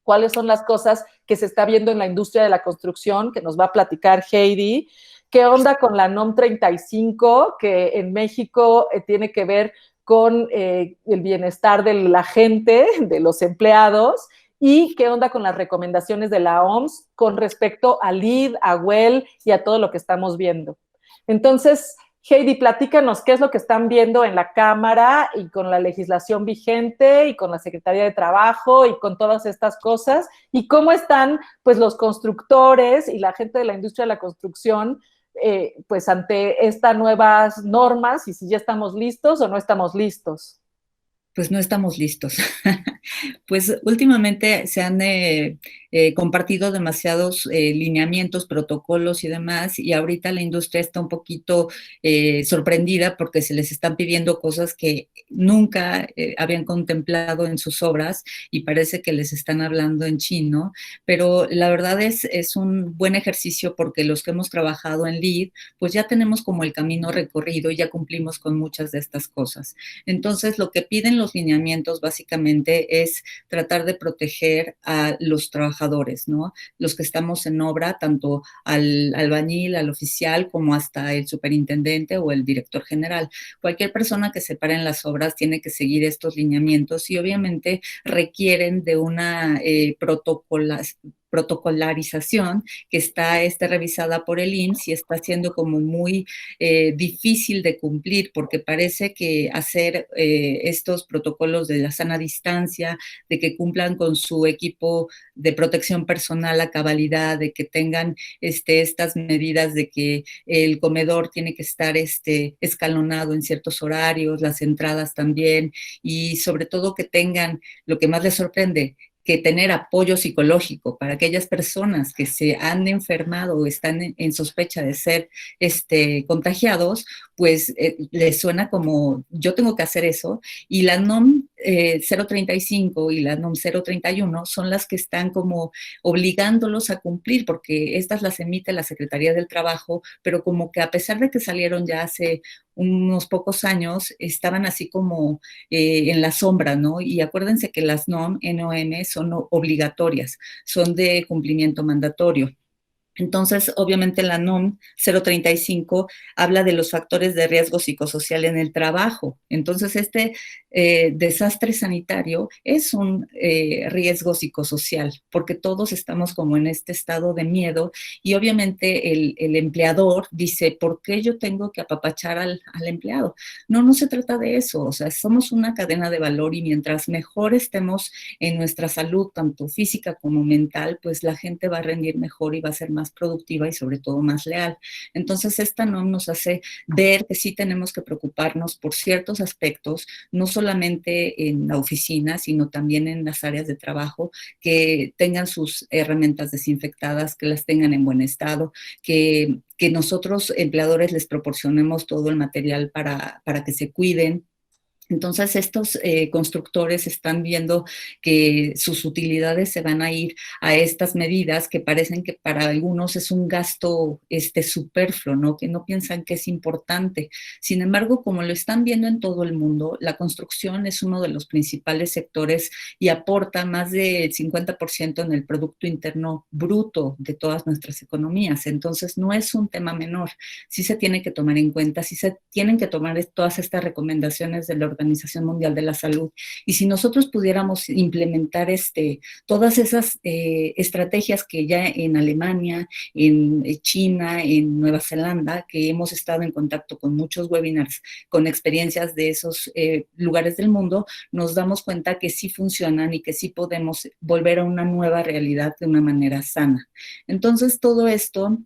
cuáles son las cosas que se está viendo en la industria de la construcción, que nos va a platicar Heidi. ¿Qué onda con la NOM 35, que en México tiene que ver con el bienestar de la gente, de los empleados? ¿Y qué onda con las recomendaciones de la OMS con respecto a LEED, a WELL y a todo lo que estamos viendo? Entonces, Heidi, platícanos qué es lo que están viendo en la Cámara y con la legislación vigente y con la Secretaría de Trabajo y con todas estas cosas y cómo están pues los constructores y la gente de la industria de la construcción pues ante estas nuevas normas y si ya estamos listos o no estamos listos. Pues no estamos listos. Pues últimamente se han compartido demasiados lineamientos, protocolos y demás, y ahorita la industria está un poquito sorprendida porque se les están pidiendo cosas que nunca habían contemplado en sus obras y parece que les están hablando en chino, pero la verdad es un buen ejercicio porque los que hemos trabajado en LEED, pues ya tenemos como el camino recorrido y ya cumplimos con muchas de estas cosas. Entonces, lo que piden los lineamientos básicamente es tratar de proteger a los trabajadores, ¿no? Los que estamos en obra, tanto al albañil, al oficial, como hasta el superintendente o el director general. Cualquier persona que se pare en las obras tiene que seguir estos lineamientos y obviamente requieren de una protocolarización que está revisada por el IMSS y está siendo como muy difícil de cumplir porque parece que hacer estos protocolos de la sana distancia, de que cumplan con su equipo de protección personal a cabalidad, de que tengan estas medidas de que el comedor tiene que estar escalonado en ciertos horarios, las entradas también, y sobre todo que tengan, lo que más les sorprende, que tener apoyo psicológico para aquellas personas que se han enfermado o están en sospecha de ser contagiados, pues les suena como yo tengo que hacer eso. Y la NOM 035 y la NOM 031 son las que están como obligándolos a cumplir, porque estas las emite la Secretaría del Trabajo, pero como que a pesar de que salieron ya hace unos pocos años, estaban así como en la sombra, ¿no? Y acuérdense que las NOM son obligatorias, son de cumplimiento mandatorio. Entonces, obviamente la NOM 035 habla de los factores de riesgo psicosocial en el trabajo. Entonces, desastre sanitario es un riesgo psicosocial, porque todos estamos como en este estado de miedo y obviamente el empleador dice, ¿por qué yo tengo que apapachar al empleado? No, no se trata de eso, o sea, somos una cadena de valor y mientras mejor estemos en nuestra salud, tanto física como mental, pues la gente va a rendir mejor y va a ser más productiva y sobre todo más leal. Entonces, esta NOM nos hace ver que sí tenemos que preocuparnos por ciertos aspectos, no solamente en la oficina, sino también en las áreas de trabajo, que tengan sus herramientas desinfectadas, que las tengan en buen estado, que nosotros empleadores les proporcionemos todo el material para que se cuiden. Entonces, estos constructores están viendo que sus utilidades se van a ir a estas medidas que parecen que para algunos es un gasto superfluo, ¿no? Que no piensan que es importante. Sin embargo, como lo están viendo en todo el mundo, la construcción es uno de los principales sectores y aporta más del 50% en el Producto Interno Bruto de todas nuestras economías. Entonces, no es un tema menor. Sí se tiene que tomar en cuenta, sí se tienen que tomar todas estas recomendaciones de la Organización Mundial de la Salud. Y si nosotros pudiéramos implementar todas esas estrategias que ya en Alemania, en China, en Nueva Zelanda, que hemos estado en contacto con muchos webinars con experiencias de esos lugares del mundo, nos damos cuenta que sí funcionan y que sí podemos volver a una nueva realidad de una manera sana. Entonces, todo esto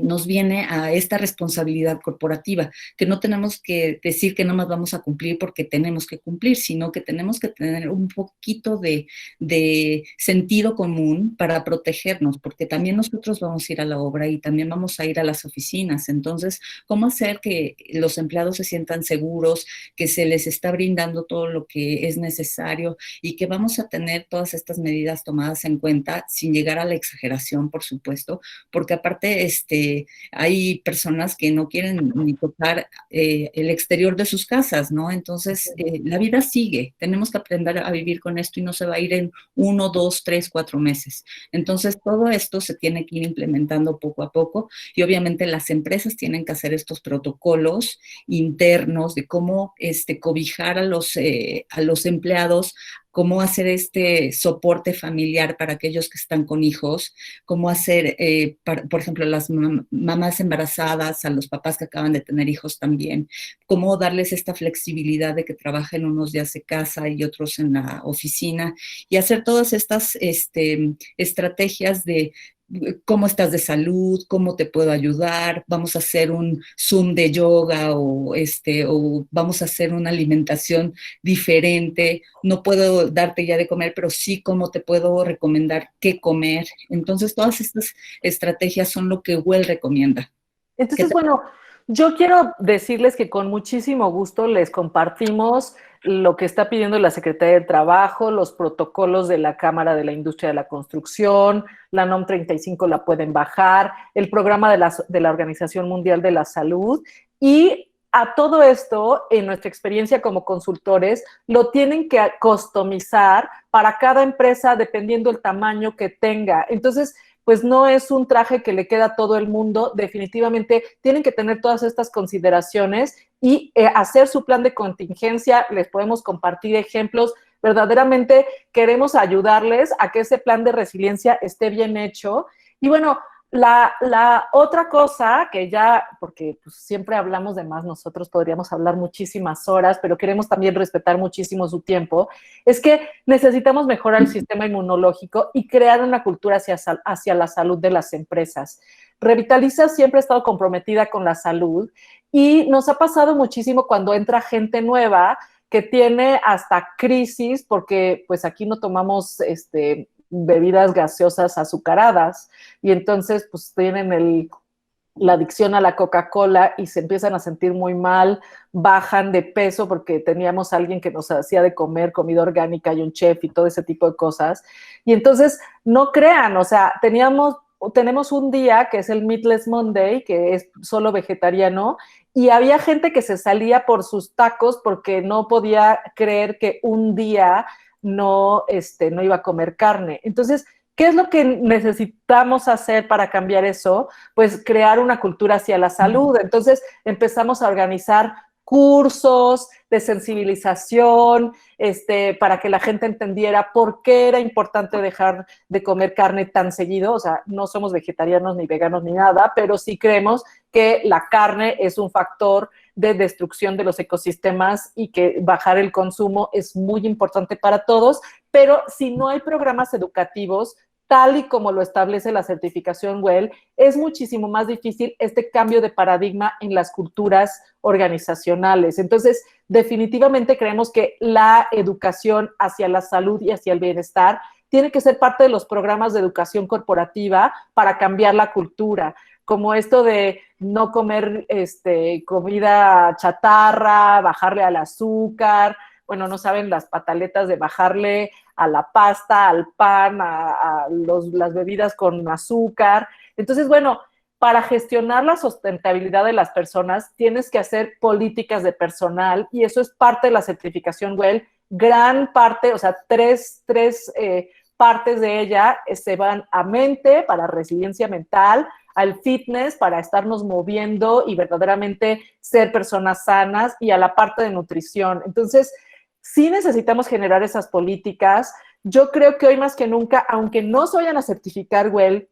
nos viene a esta responsabilidad corporativa, que no tenemos que decir que no más vamos a cumplir porque tenemos que cumplir, sino que tenemos que tener un poquito de sentido común para protegernos, porque también nosotros vamos a ir a la obra y también vamos a ir a las oficinas. Entonces, ¿cómo hacer que los empleados se sientan seguros, que se les está brindando todo lo que es necesario y que vamos a tener todas estas medidas tomadas en cuenta sin llegar a la exageración, por supuesto, porque aparte hay personas que no quieren ni tocar el exterior de sus casas, ¿no? Entonces, la vida sigue, tenemos que aprender a vivir con esto y no se va a ir en 1, 2, 3, 4 meses. Entonces, todo esto se tiene que ir implementando poco a poco y obviamente las empresas tienen que hacer estos protocolos internos de cómo cobijar a los empleados, cómo hacer este soporte familiar para aquellos que están con hijos, cómo hacer, por ejemplo, las mamás embarazadas, a los papás que acaban de tener hijos también, cómo darles esta flexibilidad de que trabajen unos días de casa y otros en la oficina, y hacer todas estas estrategias de cómo estás de salud, cómo te puedo ayudar, vamos a hacer un Zoom de yoga o vamos a hacer una alimentación diferente, no puedo darte ya de comer, pero sí cómo te puedo recomendar qué comer. Entonces, todas estas estrategias son lo que Well recomienda. Entonces, bueno, yo quiero decirles que con muchísimo gusto les compartimos lo que está pidiendo la Secretaría del Trabajo, los protocolos de la Cámara de la Industria de la Construcción, la NOM 35 la pueden bajar, el programa de la Organización Mundial de la Salud, y a todo esto, en nuestra experiencia como consultores, lo tienen que customizar para cada empresa dependiendo el tamaño que tenga. Entonces, pues no es un traje que le queda a todo el mundo, definitivamente tienen que tener todas estas consideraciones y hacer su plan de contingencia. Les podemos compartir ejemplos. Verdaderamente queremos ayudarles a que ese plan de resiliencia esté bien hecho. Y bueno, la otra cosa que ya, porque pues siempre hablamos de más, nosotros podríamos hablar muchísimas horas, pero queremos también respetar muchísimo su tiempo, es que necesitamos mejorar el sistema inmunológico y crear una cultura hacia la salud de las empresas. Revitaliza siempre ha estado comprometida con la salud y nos ha pasado muchísimo cuando entra gente nueva que tiene hasta crisis, porque pues aquí no tomamos bebidas gaseosas azucaradas, y entonces pues tienen la adicción a la Coca-Cola y se empiezan a sentir muy mal, bajan de peso porque teníamos a alguien que nos hacía de comer comida orgánica y un chef y todo ese tipo de cosas. Y entonces, no crean, o sea, tenemos un día que es el Meatless Monday, que es solo vegetariano, y había gente que se salía por sus tacos porque no podía creer que un día no iba a comer carne. Entonces, ¿qué es lo que necesitamos hacer para cambiar eso? Pues crear una cultura hacia la salud. Entonces empezamos a organizar cursos de sensibilización, para que la gente entendiera por qué era importante dejar de comer carne tan seguido. O sea, no somos vegetarianos ni veganos ni nada, pero sí creemos que la carne es un factor de destrucción de los ecosistemas y que bajar el consumo es muy importante para todos, pero si no hay programas educativos, tal y como lo establece la certificación WELL, es muchísimo más difícil este cambio de paradigma en las culturas organizacionales. Entonces, definitivamente creemos que la educación hacia la salud y hacia el bienestar tiene que ser parte de los programas de educación corporativa para cambiar la cultura, como esto de no comer comida chatarra, bajarle al azúcar. Bueno, no saben las pataletas de bajarle a la pasta, al pan, a las bebidas con azúcar. Entonces, bueno, para gestionar la sustentabilidad de las personas, tienes que hacer políticas de personal, y eso es parte de la certificación WELL. Gran parte, o sea, tres partes de ella se van a mente, para resiliencia mental, al fitness, para estarnos moviendo y verdaderamente ser personas sanas, y a la parte de nutrición. Entonces, sí necesitamos generar esas políticas. Yo creo que hoy más que nunca, aunque no se vayan a certificar WELL,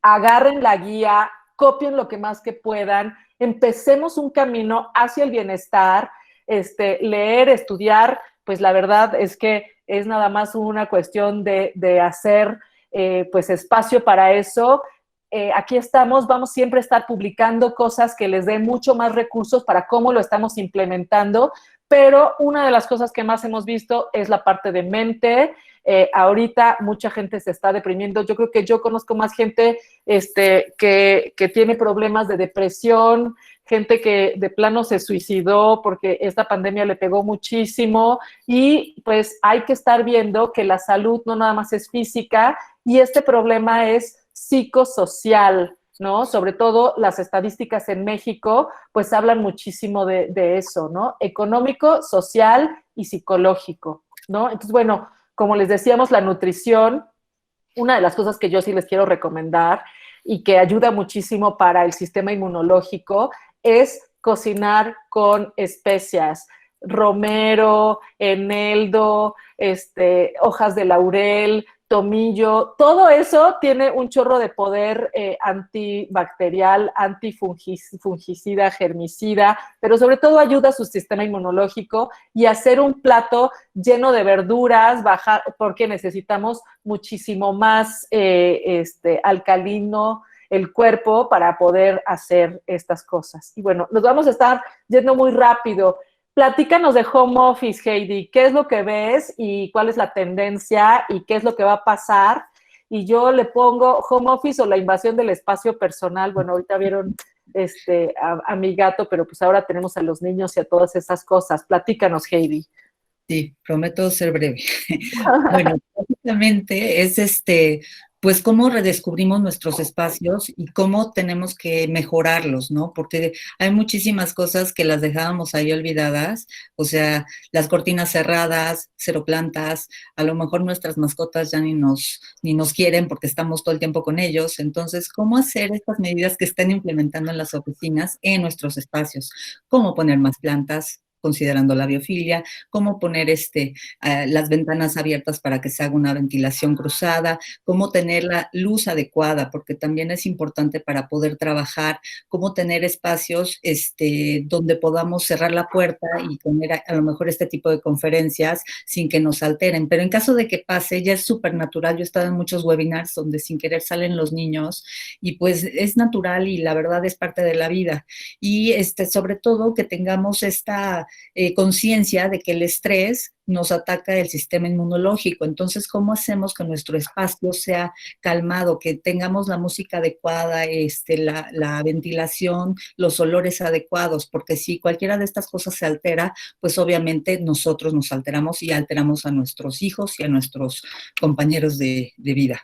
agarren la guía, copien lo que más que puedan, empecemos un camino hacia el bienestar. Leer, estudiar, pues la verdad es que es nada más una cuestión de hacer pues espacio para eso. aquí estamos, vamos siempre a estar publicando cosas que les den mucho más recursos para cómo lo estamos implementando, pero una de las cosas que más hemos visto es la parte de mente. Ahorita mucha gente se está deprimiendo. Yo creo que yo conozco más gente que tiene problemas de depresión, gente que de plano se suicidó porque esta pandemia le pegó muchísimo, y pues hay que estar viendo que la salud no nada más es física, y este problema es psicosocial, ¿no? Sobre todo las estadísticas en México, pues hablan muchísimo de eso, ¿no? Económico, social y psicológico, ¿no? Entonces, bueno, como les decíamos, la nutrición, una de las cosas que yo sí les quiero recomendar y que ayuda muchísimo para el sistema inmunológico es cocinar con especias, romero, eneldo, hojas de laurel, tomillo, todo eso tiene un chorro de poder antibacterial, antifungicida, germicida, pero sobre todo ayuda a su sistema inmunológico, y hacer un plato lleno de verduras, porque necesitamos muchísimo más alcalino el cuerpo para poder hacer estas cosas. Y bueno, nos vamos a estar yendo muy rápido. Platícanos de home office, Heidi. ¿Qué es lo que ves y cuál es la tendencia y qué es lo que va a pasar? Y yo le pongo home office o la invasión del espacio personal. Bueno, ahorita vieron a mi gato, pero pues ahora tenemos a los niños y a todas esas cosas. Platícanos, Heidi. Sí, prometo ser breve. Bueno, básicamente es pues cómo redescubrimos nuestros espacios y cómo tenemos que mejorarlos, ¿no? Porque hay muchísimas cosas que las dejábamos ahí olvidadas, o sea, las cortinas cerradas, cero plantas, a lo mejor nuestras mascotas ya ni nos quieren porque estamos todo el tiempo con ellos. Entonces, ¿cómo hacer estas medidas que están implementando en las oficinas en nuestros espacios? ¿Cómo poner más plantas, considerando la biofilia? ¿Cómo poner las ventanas abiertas para que se haga una ventilación cruzada? ¿Cómo tener la luz adecuada? Porque también es importante para poder trabajar. ¿Cómo tener espacios donde podamos cerrar la puerta y tener a lo mejor este tipo de conferencias sin que nos alteren? Pero en caso de que pase, ya es súper natural. Yo he estado en muchos webinars donde sin querer salen los niños y pues es natural y la verdad es parte de la vida. Y sobre todo que tengamos esta conciencia de que el estrés nos ataca el sistema inmunológico. Entonces, ¿cómo hacemos que nuestro espacio sea calmado, que tengamos la música adecuada, la ventilación, los olores adecuados? Porque si cualquiera de estas cosas se altera, pues obviamente nosotros nos alteramos y alteramos a nuestros hijos y a nuestros compañeros de vida.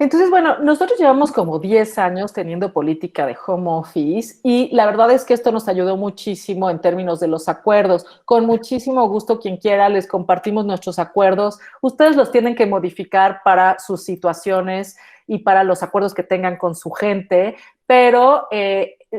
Entonces, bueno, nosotros llevamos como 10 años teniendo política de home office, y la verdad es que esto nos ayudó muchísimo en términos de los acuerdos. Con muchísimo gusto, quien quiera, les compartimos nuestros acuerdos. Ustedes los tienen que modificar para sus situaciones y para los acuerdos que tengan con su gente, pero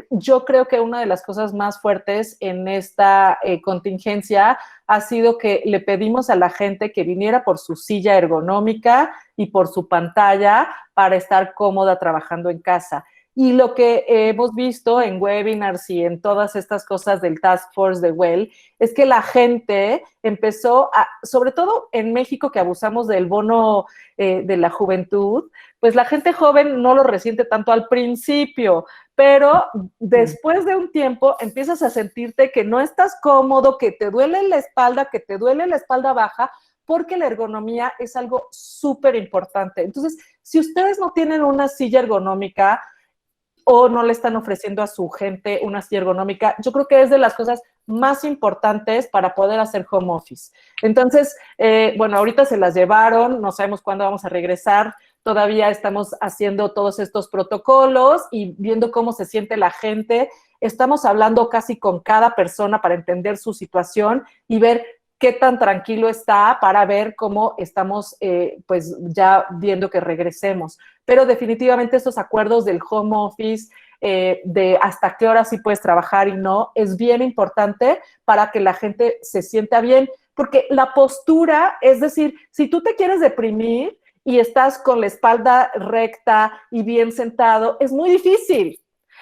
yo creo que una de las cosas más fuertes en esta contingencia ha sido que le pedimos a la gente que viniera por su silla ergonómica y por su pantalla para estar cómoda trabajando en casa. Y lo que hemos visto en webinars y en todas estas cosas del Task Force de Well, es que la gente empezó sobre todo en México, que abusamos del bono de la juventud, pues la gente joven no lo resiente tanto al principio, pero después de un tiempo empiezas a sentirte que no estás cómodo, que te duele la espalda baja, porque la ergonomía es algo súper importante. Entonces, si ustedes no tienen una silla ergonómica o no le están ofreciendo a su gente una silla ergonómica, yo creo que es de las cosas más importantes para poder hacer home office. Entonces, bueno, ahorita se las llevaron, no sabemos cuándo vamos a regresar, todavía estamos haciendo todos estos protocolos y viendo cómo se siente la gente. Estamos hablando casi con cada persona para entender su situación y ver qué tan tranquilo está, para ver cómo estamos pues ya viendo que regresemos. Pero definitivamente estos acuerdos del home office, de hasta qué hora sí puedes trabajar y no, es bien importante para que la gente se sienta bien, porque la postura, es decir, si tú te quieres deprimir y estás con la espalda recta y bien sentado, es muy difícil.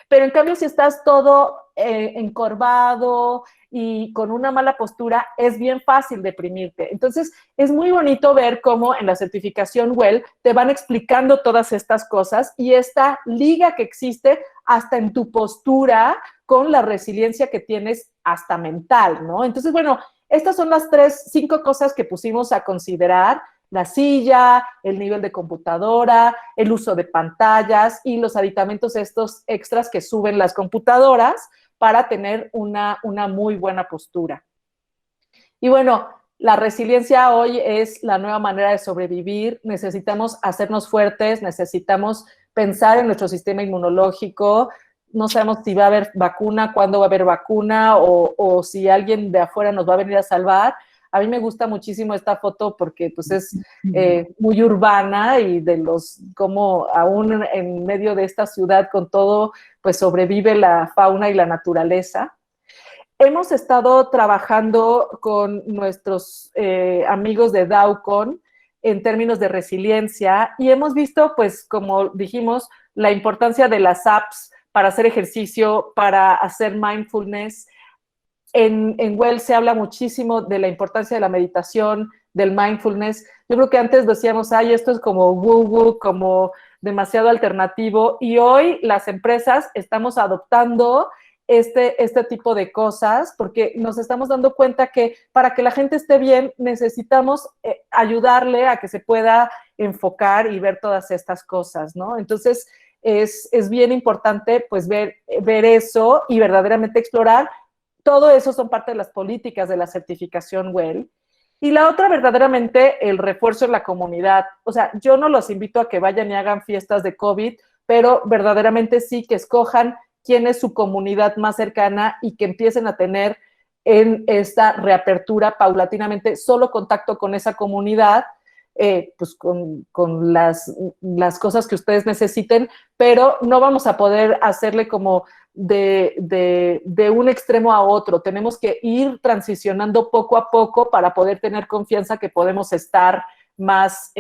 Pero en cambio, si estás todo encorvado y con una mala postura, es bien fácil deprimirte. Entonces, es muy bonito ver cómo en la certificación WELL te van explicando todas estas cosas y esta liga que existe hasta en tu postura con la resiliencia que tienes hasta mental, ¿no? Entonces, bueno, estas son las 5 cosas que pusimos a considerar: la silla, el nivel de computadora, el uso de pantallas y los aditamentos estos extras que suben las computadoras para tener una muy buena postura. Y bueno, la resiliencia hoy es la nueva manera de sobrevivir. Necesitamos hacernos fuertes, necesitamos pensar en nuestro sistema inmunológico. No sabemos si va a haber vacuna, cuándo va a haber vacuna o si alguien de afuera nos va a venir a salvar. A mí me gusta muchísimo esta foto porque pues es muy urbana y de los, como aún en medio de esta ciudad con todo, pues sobrevive la fauna y la naturaleza. Hemos estado trabajando con nuestros amigos de Dowcon en términos de resiliencia y hemos visto, pues como dijimos, la importancia de las apps para hacer ejercicio, para hacer mindfulness. En WELL se habla muchísimo de la importancia de la meditación, del mindfulness. Yo creo que antes decíamos, ay, esto es como woo-woo, como demasiado alternativo, y hoy las empresas estamos adoptando este tipo de cosas porque nos estamos dando cuenta que para que la gente esté bien necesitamos ayudarle a que se pueda enfocar y ver todas estas cosas, ¿no? Entonces es bien importante pues ver eso y verdaderamente explorar. Todo eso son parte de las políticas de la certificación WELL. Y la otra, verdaderamente, el refuerzo en la comunidad. O sea, yo no los invito a que vayan y hagan fiestas de COVID, pero verdaderamente sí que escojan quién es su comunidad más cercana y que empiecen a tener en esta reapertura paulatinamente solo contacto con esa comunidad, pues con las cosas que ustedes necesiten, pero no vamos a poder hacerle como de un extremo a otro. Tenemos que ir transicionando poco a poco para poder tener confianza que podemos estar más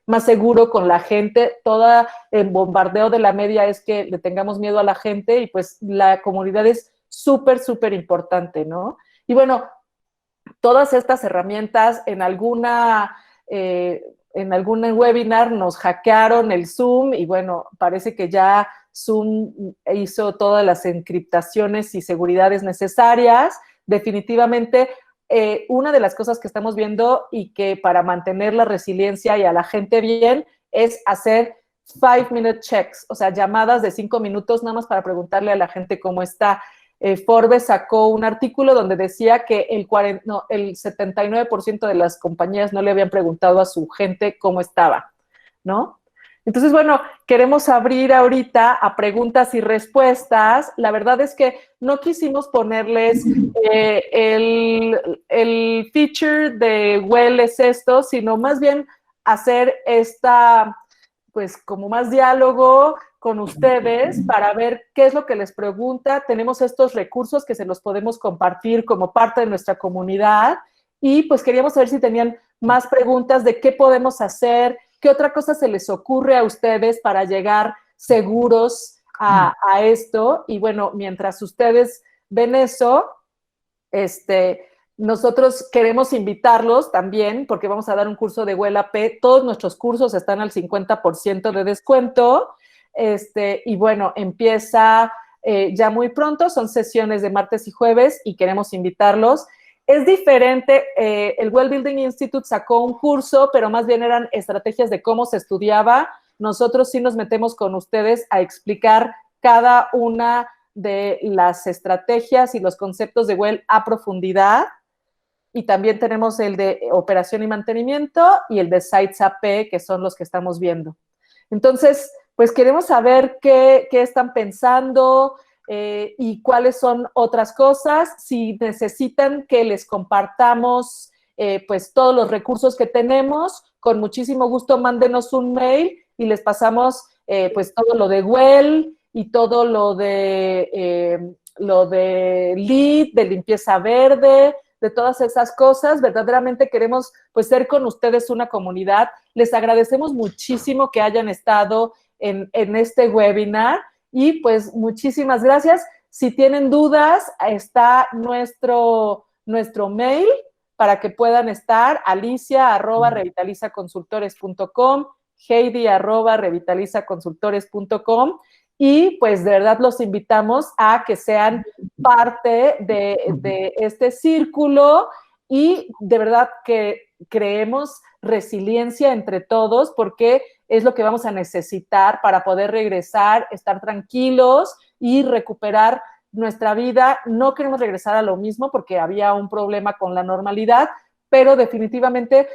más seguro con la gente. Todo el bombardeo de la media es que le tengamos miedo a la gente y pues la comunidad es súper, súper importante, ¿no? Y bueno, todas estas herramientas en algún webinar nos hackearon el Zoom y bueno, parece que ya Zoom hizo todas las encriptaciones y seguridades necesarias. Definitivamente, una de las cosas que estamos viendo y que para mantener la resiliencia y a la gente bien es hacer 5-minute checks, o sea, llamadas de 5 minutos nada más para preguntarle a la gente cómo está. Forbes sacó un artículo donde decía que el 79% de las compañías no le habían preguntado a su gente cómo estaba, ¿no? Entonces, bueno, queremos abrir ahorita a preguntas y respuestas. La verdad es que no quisimos ponerles el feature de WELL es esto, sino más bien hacer pues como más diálogo con ustedes para ver qué es lo que les pregunta. Tenemos estos recursos que se los podemos compartir como parte de nuestra comunidad y pues queríamos saber si tenían más preguntas de qué podemos hacer, qué otra cosa se les ocurre a ustedes para llegar seguros a esto. Y bueno, mientras ustedes ven eso, nosotros queremos invitarlos también, porque vamos a dar un curso de WELL AP. Todos nuestros cursos están al 50% de descuento. Y bueno, empieza ya muy pronto, son sesiones de martes y jueves y queremos invitarlos. Es diferente, el Well Building Institute sacó un curso, pero más bien eran estrategias de cómo se estudiaba. Nosotros sí nos metemos con ustedes a explicar cada una de las estrategias y los conceptos de WELL a profundidad. Y también tenemos el de operación y mantenimiento y el de Sites AP, que son los que estamos viendo. Entonces, pues queremos saber qué están pensando y cuáles son otras cosas. Si necesitan que les compartamos pues todos los recursos que tenemos, con muchísimo gusto mándenos un mail y les pasamos pues todo lo de WELL y todo lo de LEED, de limpieza verde, de todas esas cosas. Verdaderamente queremos pues ser con ustedes una comunidad. Les agradecemos muchísimo que hayan estado en este webinar Y pues muchísimas gracias. Si tienen dudas, está nuestro mail para que puedan estar, alicia@revitalizaconsultores.com, heidi@revitalizaconsultores.com, y pues de verdad los invitamos a que sean parte de este círculo, y de verdad que creemos resiliencia entre todos, porque es lo que vamos a necesitar para poder regresar, estar tranquilos y recuperar nuestra vida. No queremos regresar a lo mismo porque había un problema con la normalidad, pero definitivamente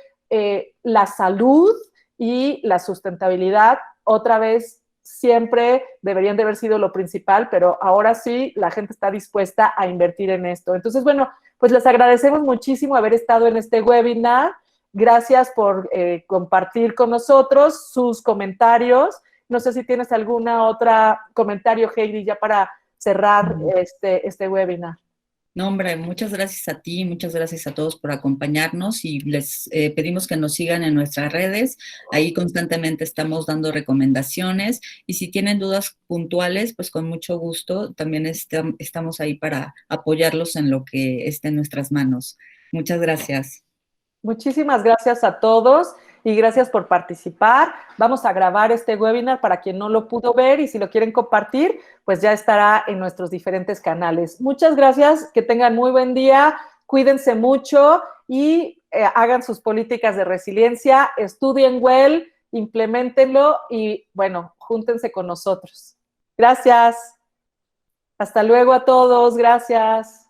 la salud y la sustentabilidad otra vez siempre deberían de haber sido lo principal, pero ahora sí la gente está dispuesta a invertir en esto. Entonces, bueno, pues les agradecemos muchísimo haber estado en este webinar. Gracias por compartir con nosotros sus comentarios. No sé si tienes alguna otra comentario, Heidi, ya para cerrar este webinar. No, hombre, muchas gracias a ti, muchas gracias a todos por acompañarnos, y les pedimos que nos sigan en nuestras redes. Ahí constantemente estamos dando recomendaciones, y si tienen dudas puntuales, pues con mucho gusto también estamos ahí para apoyarlos en lo que esté en nuestras manos. Muchas gracias. Muchísimas gracias a todos y gracias por participar. Vamos a grabar este webinar para quien no lo pudo ver, y si lo quieren compartir, pues ya estará en nuestros diferentes canales. Muchas gracias, que tengan muy buen día, cuídense mucho y hagan sus políticas de resiliencia, estudien well, implementenlo y bueno, júntense con nosotros. Gracias. Hasta luego a todos. Gracias.